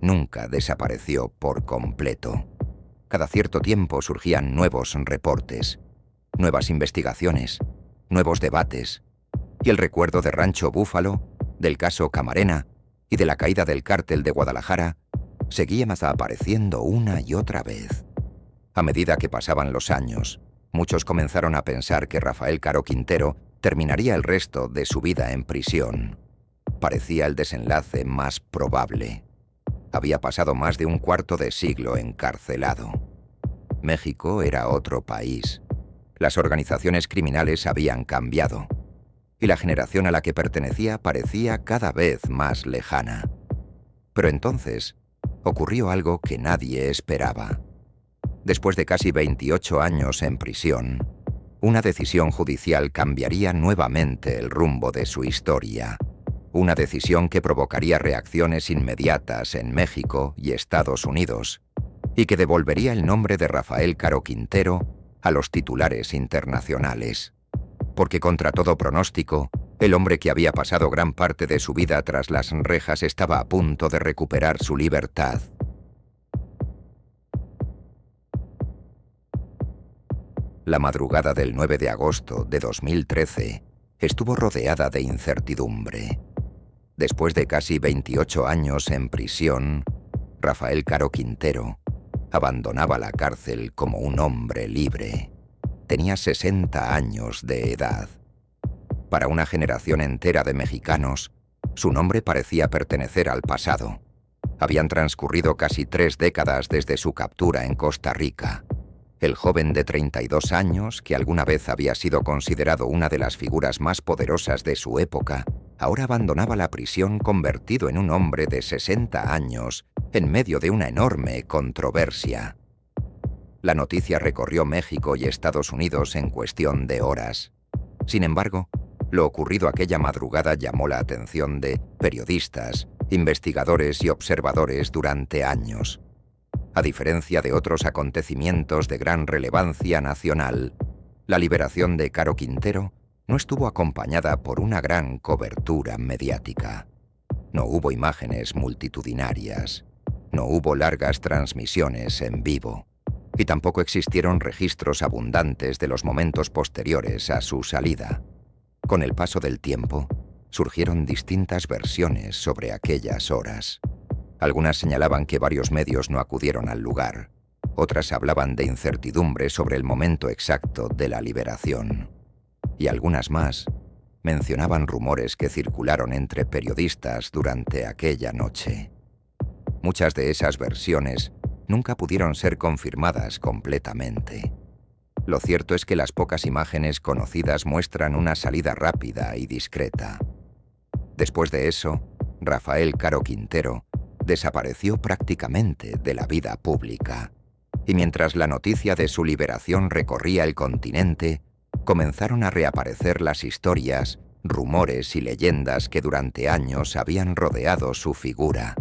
nunca desapareció por completo. Cada cierto tiempo surgían nuevos reportes, nuevas investigaciones, nuevos debates, y el recuerdo de Rancho Búfalo, del caso Camarena y de la caída del cártel de Guadalajara seguía apareciendo una y otra vez. A medida que pasaban los años, muchos comenzaron a pensar que Rafael Caro Quintero terminaría el resto de su vida en prisión. Parecía el desenlace más probable. Había pasado más de un cuarto de siglo encarcelado. México era otro país. Las organizaciones criminales habían cambiado. Y la generación a la que pertenecía parecía cada vez más lejana. Pero entonces ocurrió algo que nadie esperaba. Después de casi 28 años en prisión, una decisión judicial cambiaría nuevamente el rumbo de su historia. Una decisión que provocaría reacciones inmediatas en México y Estados Unidos, y que devolvería el nombre de Rafael Caro Quintero a los titulares internacionales. Porque contra todo pronóstico, el hombre que había pasado gran parte de su vida tras las rejas estaba a punto de recuperar su libertad. La madrugada del 9 de agosto de 2013 estuvo rodeada de incertidumbre. Después de casi 28 años en prisión, Rafael Caro Quintero abandonaba la cárcel como un hombre libre. Tenía 60 años de edad. Para una generación entera de mexicanos, su nombre parecía pertenecer al pasado. Habían transcurrido casi 3 décadas desde su captura en Costa Rica. El joven de 32 años, que alguna vez había sido considerado una de las figuras más poderosas de su época, ahora abandonaba la prisión convertido en un hombre de 60 años en medio de una enorme controversia. La noticia recorrió México y Estados Unidos en cuestión de horas. Sin embargo, lo ocurrido aquella madrugada llamó la atención de periodistas, investigadores y observadores durante años. A diferencia de otros acontecimientos de gran relevancia nacional, la liberación de Caro Quintero no estuvo acompañada por una gran cobertura mediática. No hubo imágenes multitudinarias, no hubo largas transmisiones en vivo, y tampoco existieron registros abundantes de los momentos posteriores a su salida. Con el paso del tiempo, Surgieron distintas versiones sobre aquellas horas. Algunas señalaban que varios medios no acudieron al lugar. Otras hablaban de incertidumbre sobre el momento exacto de la liberación. Y algunas más mencionaban rumores que circularon entre periodistas durante aquella noche. Muchas de esas versiones nunca pudieron ser confirmadas completamente. Lo cierto es que las pocas imágenes conocidas muestran una salida rápida y discreta. Después de eso, Rafael Caro Quintero desapareció prácticamente de la vida pública. Y mientras la noticia de su liberación recorría el continente, comenzaron a reaparecer las historias, rumores y leyendas que durante años habían rodeado su figura.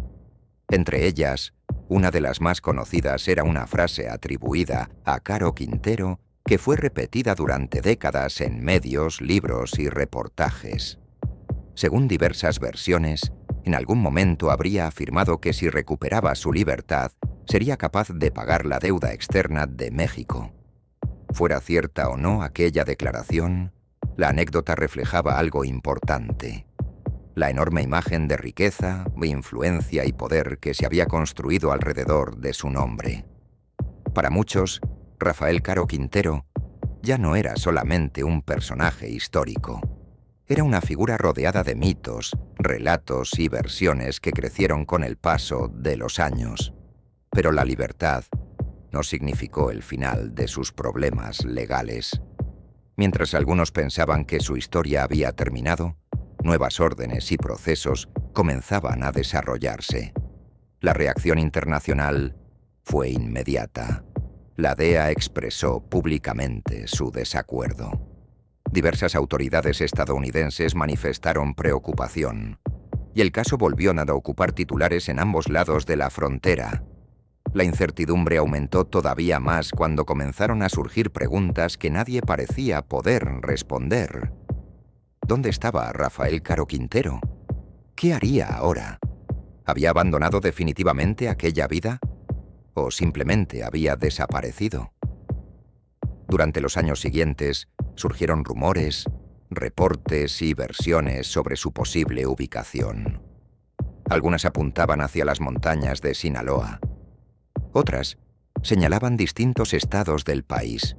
Entre ellas, una de las más conocidas era una frase atribuida a Caro Quintero que fue repetida durante décadas en medios, libros y reportajes. Según diversas versiones, en algún momento habría afirmado que si recuperaba su libertad, sería capaz de pagar la deuda externa de México. Fuera cierta o no aquella declaración, la anécdota reflejaba algo importante: la enorme imagen de riqueza, influencia y poder que se había construido alrededor de su nombre. Para muchos, Rafael Caro Quintero ya no era solamente un personaje histórico. Era una figura rodeada de mitos, relatos y versiones que crecieron con el paso de los años. Pero la libertad no significó el final de sus problemas legales. Mientras algunos pensaban que su historia había terminado, nuevas órdenes y procesos comenzaban a desarrollarse. La reacción internacional fue inmediata. La DEA expresó públicamente su desacuerdo. Diversas autoridades estadounidenses manifestaron preocupación, y el caso volvió a ocupar titulares en ambos lados de la frontera. La incertidumbre aumentó todavía más cuando comenzaron a surgir preguntas que nadie parecía poder responder. ¿Dónde estaba Rafael Caro Quintero? ¿Qué haría ahora? ¿Había abandonado definitivamente aquella vida? ¿O simplemente había desaparecido? Durante los años siguientes, surgieron rumores, reportes y versiones sobre su posible ubicación. Algunas apuntaban hacia las montañas de Sinaloa. Otras señalaban distintos estados del país.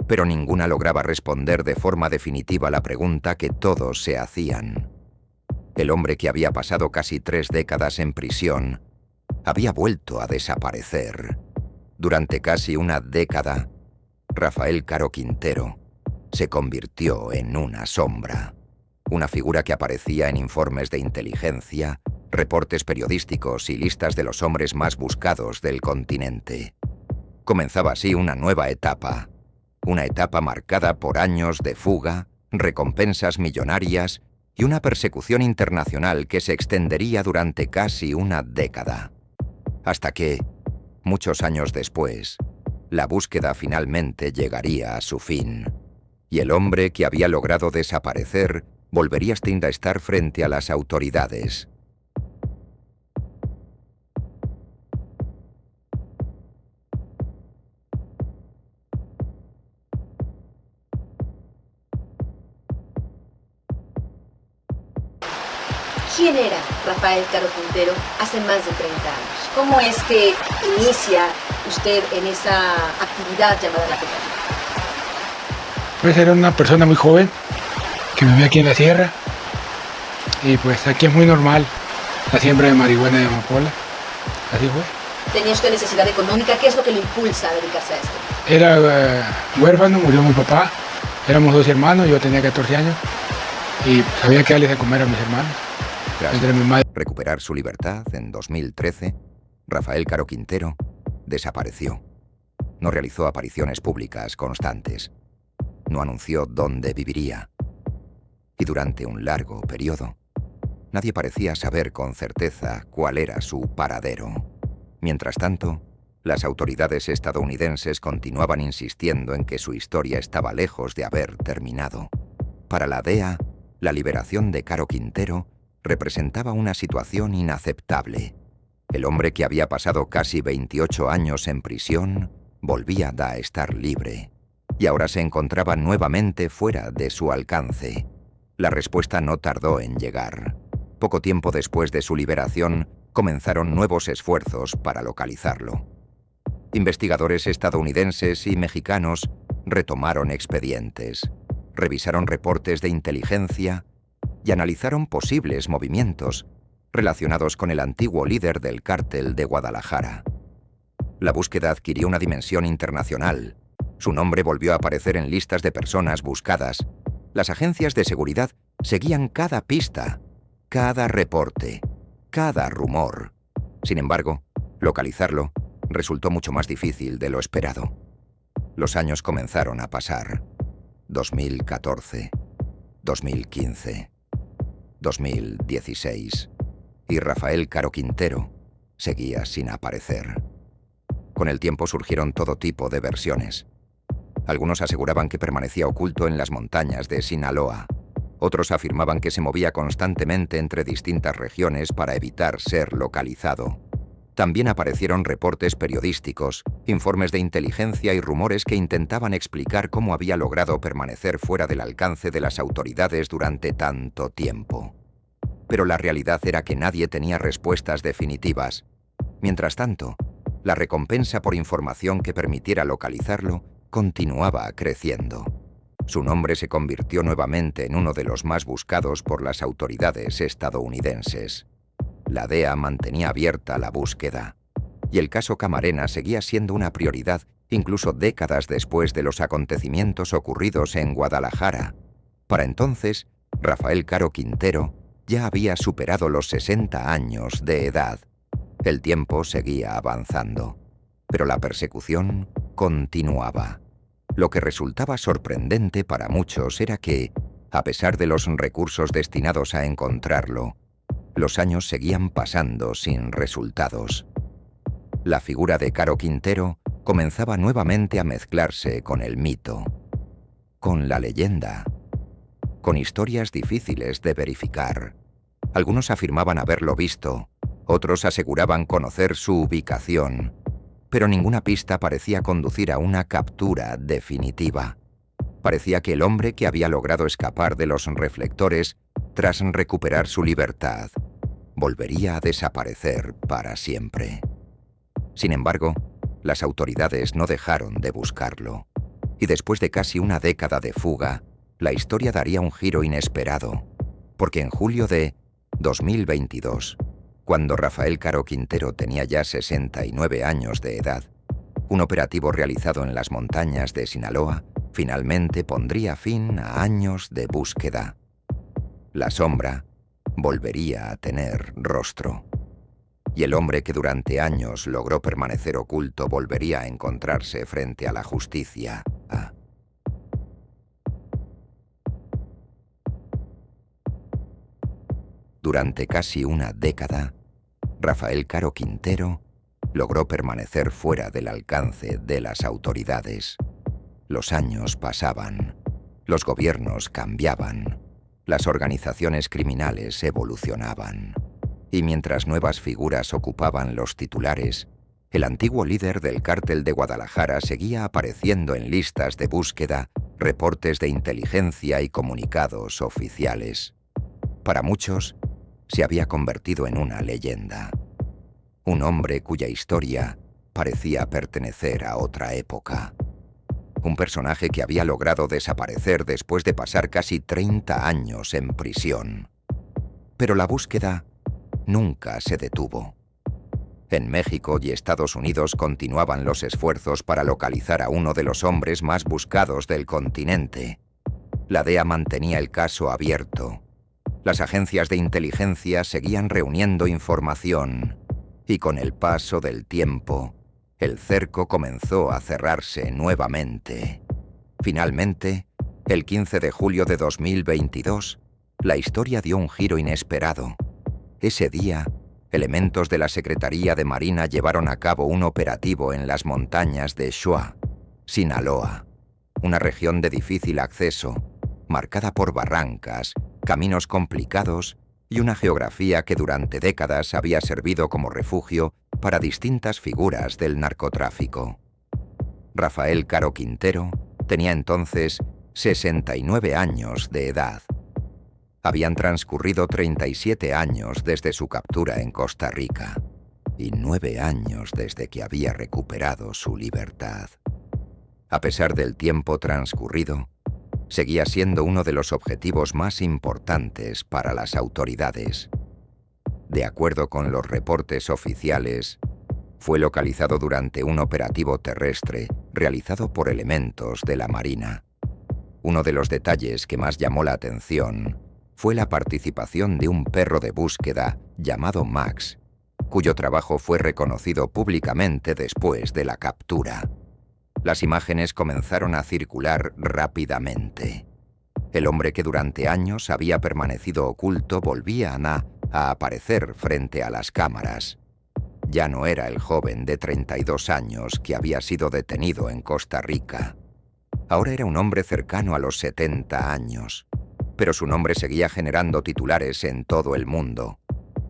Pero ninguna lograba responder de forma definitiva la pregunta que todos se hacían. El hombre que había pasado casi 3 décadas en prisión había vuelto a desaparecer. Durante casi una década, Rafael Caro Quintero se convirtió en una sombra. Una figura que aparecía en informes de inteligencia, reportes periodísticos y listas de los hombres más buscados del continente. Comenzaba así una nueva etapa. Una etapa marcada por años de fuga, recompensas millonarias y una persecución internacional que se extendería durante casi una década. Hasta que, muchos años después, la búsqueda finalmente llegaría a su fin, y el hombre que había logrado desaparecer volvería a estar frente a las autoridades. ¿Quién era Rafael Caro Quintero hace más de 30 años? ¿Cómo es que inicia usted en esa actividad llamada narcotráfico? Pues era una persona muy joven que vivía aquí en la sierra y pues aquí es muy normal la siembra de marihuana y de amapola. Así fue. ¿Tenía usted necesidad económica? ¿Qué es lo que le impulsa a dedicarse a esto? Era huérfano, murió mi papá, éramos 2 hermanos, yo tenía 14 años y pues, había que darles de comer a mis hermanos. Tras recuperar su libertad en 2013, Rafael Caro Quintero desapareció. No realizó apariciones públicas constantes. No anunció dónde viviría. Y durante un largo periodo, nadie parecía saber con certeza cuál era su paradero. Mientras tanto, las autoridades estadounidenses continuaban insistiendo en que su historia estaba lejos de haber terminado. Para la DEA, la liberación de Caro Quintero representaba una situación inaceptable. El hombre que había pasado casi 28 años en prisión volvía a estar libre, y ahora se encontraba nuevamente fuera de su alcance. La respuesta no tardó en llegar. Poco tiempo después de su liberación, comenzaron nuevos esfuerzos para localizarlo. Investigadores estadounidenses y mexicanos retomaron expedientes, revisaron reportes de inteligencia y analizaron posibles movimientos relacionados con el antiguo líder del cártel de Guadalajara. La búsqueda adquirió una dimensión internacional. Su nombre volvió a aparecer en listas de personas buscadas. Las agencias de seguridad seguían cada pista, cada reporte, cada rumor. Sin embargo, localizarlo resultó mucho más difícil de lo esperado. Los años comenzaron a pasar. 2014, 2015, 2016. Y Rafael Caro Quintero seguía sin aparecer. Con el tiempo surgieron todo tipo de versiones. Algunos aseguraban que permanecía oculto en las montañas de Sinaloa. Otros afirmaban que se movía constantemente entre distintas regiones para evitar ser localizado. También aparecieron reportes periodísticos, informes de inteligencia y rumores que intentaban explicar cómo había logrado permanecer fuera del alcance de las autoridades durante tanto tiempo. Pero la realidad era que nadie tenía respuestas definitivas. Mientras tanto, la recompensa por información que permitiera localizarlo continuaba creciendo. Su nombre se convirtió nuevamente en uno de los más buscados por las autoridades estadounidenses. La DEA mantenía abierta la búsqueda, y el caso Camarena seguía siendo una prioridad incluso décadas después de los acontecimientos ocurridos en Guadalajara. Para entonces, Rafael Caro Quintero ya había superado los 60 años de edad. El tiempo seguía avanzando, pero la persecución continuaba. Lo que resultaba sorprendente para muchos era que, a pesar de los recursos destinados a encontrarlo, los años seguían pasando sin resultados. La figura de Caro Quintero comenzaba nuevamente a mezclarse con el mito, con la leyenda, con historias difíciles de verificar. Algunos afirmaban haberlo visto, otros aseguraban conocer su ubicación, pero ninguna pista parecía conducir a una captura definitiva. Parecía que el hombre que había logrado escapar de los reflectores tras recuperar su libertad volvería a desaparecer para siempre. Sin embargo, las autoridades no dejaron de buscarlo, y después de casi una década de fuga, la historia daría un giro inesperado, porque en julio de 2022, cuando Rafael Caro Quintero tenía ya 69 años de edad, un operativo realizado en las montañas de Sinaloa finalmente pondría fin a años de búsqueda. La sombra volvería a tener rostro, y el hombre que durante años logró permanecer oculto volvería a encontrarse frente a la justicia. Durante casi una década, Rafael Caro Quintero logró permanecer fuera del alcance de las autoridades. Los años pasaban, los gobiernos cambiaban, las organizaciones criminales evolucionaban, y mientras nuevas figuras ocupaban los titulares, el antiguo líder del cártel de Guadalajara seguía apareciendo en listas de búsqueda, reportes de inteligencia y comunicados oficiales. Para muchos, se había convertido en una leyenda. Un hombre cuya historia parecía pertenecer a otra época. Un personaje que había logrado desaparecer después de pasar casi 30 años en prisión. Pero la búsqueda nunca se detuvo. En México y Estados Unidos continuaban los esfuerzos para localizar a uno de los hombres más buscados del continente. La DEA mantenía el caso abierto. Las agencias de inteligencia seguían reuniendo información, y con el paso del tiempo, el cerco comenzó a cerrarse nuevamente. Finalmente, el 15 de julio de 2022, la historia dio un giro inesperado. Ese día, elementos de la Secretaría de Marina llevaron a cabo un operativo en las montañas de Shua, Sinaloa, una región de difícil acceso, marcada por barrancas, caminos complicados y una geografía que durante décadas había servido como refugio para distintas figuras del narcotráfico. Rafael Caro Quintero tenía entonces 69 años de edad. Habían transcurrido 37 años desde su captura en Costa Rica y 9 años desde que había recuperado su libertad. A pesar del tiempo transcurrido, seguía siendo uno de los objetivos más importantes para las autoridades. De acuerdo con los reportes oficiales, fue localizado durante un operativo terrestre realizado por elementos de la Marina. Uno de los detalles que más llamó la atención fue la participación de un perro de búsqueda llamado Max, cuyo trabajo fue reconocido públicamente después de la captura. Las imágenes comenzaron a circular rápidamente. El hombre que durante años había permanecido oculto volvía a aparecer frente a las cámaras. Ya no era el joven de 32 años que había sido detenido en Costa Rica. Ahora era un hombre cercano a los 70 años. Pero su nombre seguía generando titulares en todo el mundo.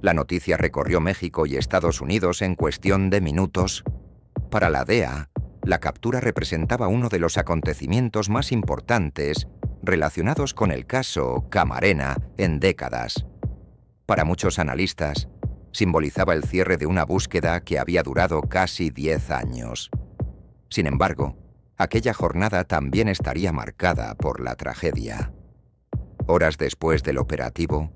La noticia recorrió México y Estados Unidos en cuestión de minutos. Para la DEA, la captura representaba uno de los acontecimientos más importantes relacionados con el caso Camarena en décadas. Para muchos analistas, simbolizaba el cierre de una búsqueda que había durado casi 10 años. Sin embargo, aquella jornada también estaría marcada por la tragedia. Horas después del operativo,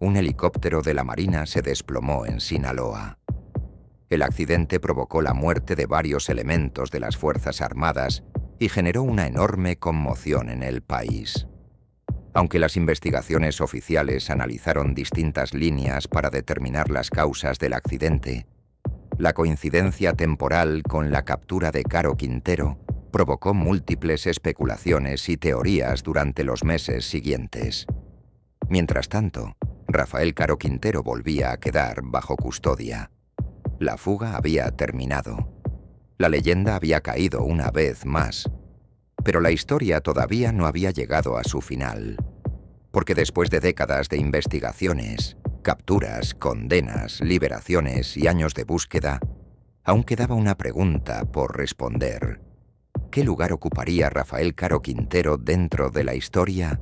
un helicóptero de la Marina se desplomó en Sinaloa. El accidente provocó la muerte de varios elementos de las Fuerzas Armadas y generó una enorme conmoción en el país. Aunque las investigaciones oficiales analizaron distintas líneas para determinar las causas del accidente, la coincidencia temporal con la captura de Caro Quintero provocó múltiples especulaciones y teorías durante los meses siguientes. Mientras tanto, Rafael Caro Quintero volvía a quedar bajo custodia. La fuga había terminado. La leyenda había caído una vez más. Pero la historia todavía no había llegado a su final. Porque después de décadas de investigaciones, capturas, condenas, liberaciones y años de búsqueda, aún quedaba una pregunta por responder. ¿Qué lugar ocuparía Rafael Caro Quintero dentro de la historia?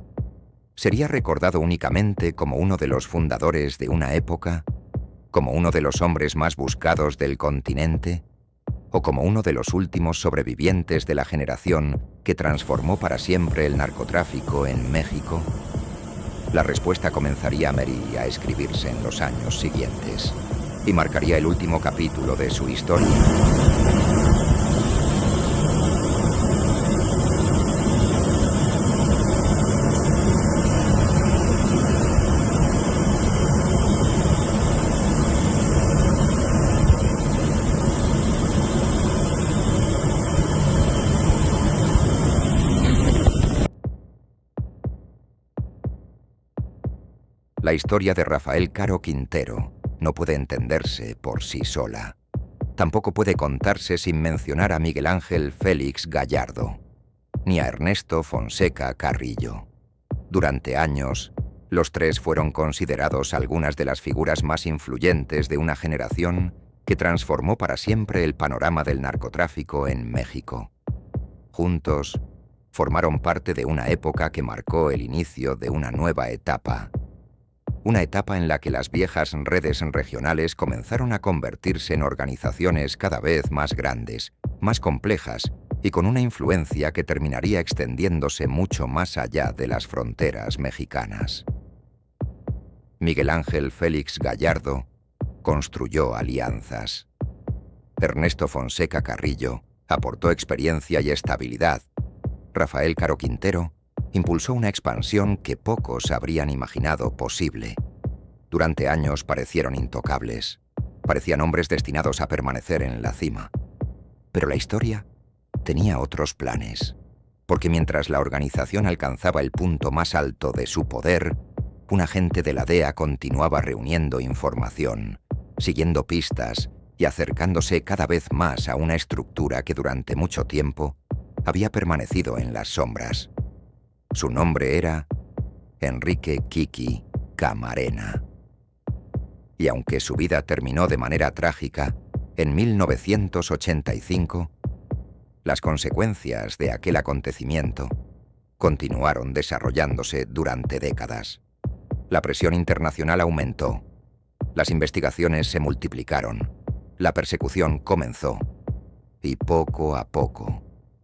¿Sería recordado únicamente como uno de los fundadores de una época? ¿Como uno de los hombres más buscados del continente? ¿O como uno de los últimos sobrevivientes de la generación que transformó para siempre el narcotráfico en México? La respuesta comenzaría a escribirse en los años siguientes y marcaría el último capítulo de su historia. La historia de Rafael Caro Quintero no puede entenderse por sí sola. Tampoco puede contarse sin mencionar a Miguel Ángel Félix Gallardo, ni a Ernesto Fonseca Carrillo. Durante años, los tres fueron considerados algunas de las figuras más influyentes de una generación que transformó para siempre el panorama del narcotráfico en México. Juntos, formaron parte de una época que marcó el inicio de una nueva etapa. Una etapa en la que las viejas redes regionales comenzaron a convertirse en organizaciones cada vez más grandes, más complejas y con una influencia que terminaría extendiéndose mucho más allá de las fronteras mexicanas. Miguel Ángel Félix Gallardo construyó alianzas. Ernesto Fonseca Carrillo aportó experiencia y estabilidad. Rafael Caro Quintero impulsó una expansión que pocos habrían imaginado posible. Durante años parecieron intocables. Parecían hombres destinados a permanecer en la cima. Pero la historia tenía otros planes. Porque mientras la organización alcanzaba el punto más alto de su poder, un agente de la DEA continuaba reuniendo información, siguiendo pistas y acercándose cada vez más a una estructura que durante mucho tiempo había permanecido en las sombras. Su nombre era Enrique Kiki Camarena. Y aunque su vida terminó de manera trágica, en 1985, las consecuencias de aquel acontecimiento continuaron desarrollándose durante décadas. La presión internacional aumentó. Las investigaciones se multiplicaron. La persecución comenzó. Y poco a poco,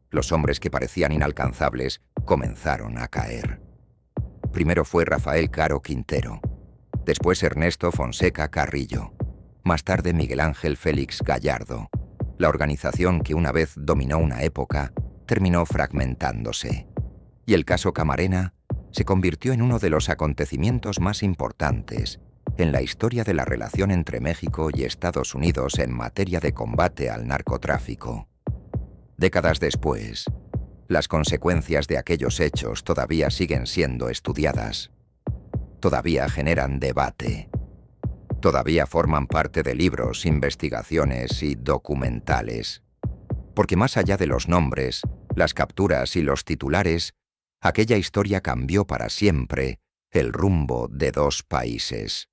los hombres que parecían inalcanzables comenzaron a caer. Primero fue Rafael Caro Quintero, después Ernesto Fonseca Carrillo, más tarde Miguel Ángel Félix Gallardo. La organización que una vez dominó una época terminó fragmentándose, y el caso Camarena se convirtió en uno de los acontecimientos más importantes en la historia de la relación entre México y Estados Unidos en materia de combate al narcotráfico. Décadas después, las consecuencias de aquellos hechos todavía siguen siendo estudiadas. Todavía generan debate. Todavía forman parte de libros, investigaciones y documentales. Porque más allá de los nombres, las capturas y los titulares, aquella historia cambió para siempre el rumbo de dos países.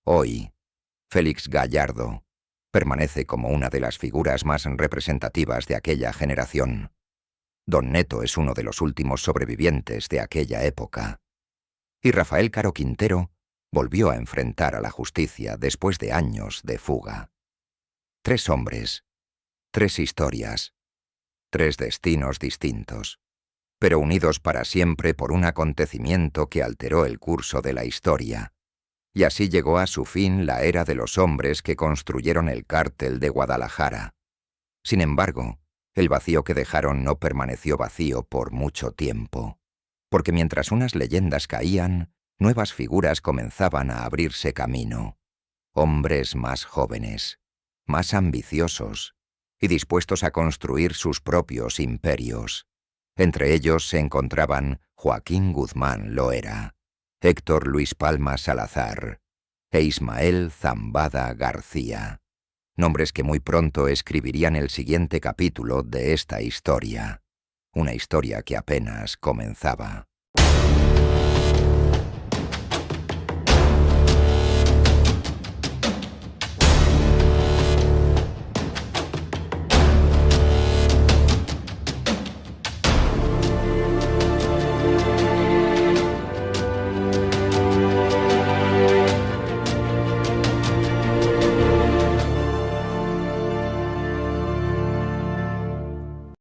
Hoy, Félix Gallardo permanece como una de las figuras más representativas de aquella generación. Don Neto es uno de los últimos sobrevivientes de aquella época. Y Rafael Caro Quintero volvió a enfrentar a la justicia después de años de fuga. 3 hombres, 3 historias, 3 destinos distintos, pero unidos para siempre por un acontecimiento que alteró el curso de la historia. Y así llegó a su fin la era de los hombres que construyeron el cártel de Guadalajara. Sin embargo, el vacío que dejaron no permaneció vacío por mucho tiempo, porque mientras unas leyendas caían, nuevas figuras comenzaban a abrirse camino. Hombres más jóvenes, más ambiciosos y dispuestos a construir sus propios imperios. Entre ellos se encontraban Joaquín Guzmán Loera, Héctor Luis Palma Salazar e Ismael Zambada García, nombres que muy pronto escribirían el siguiente capítulo de esta historia, una historia que apenas comenzaba.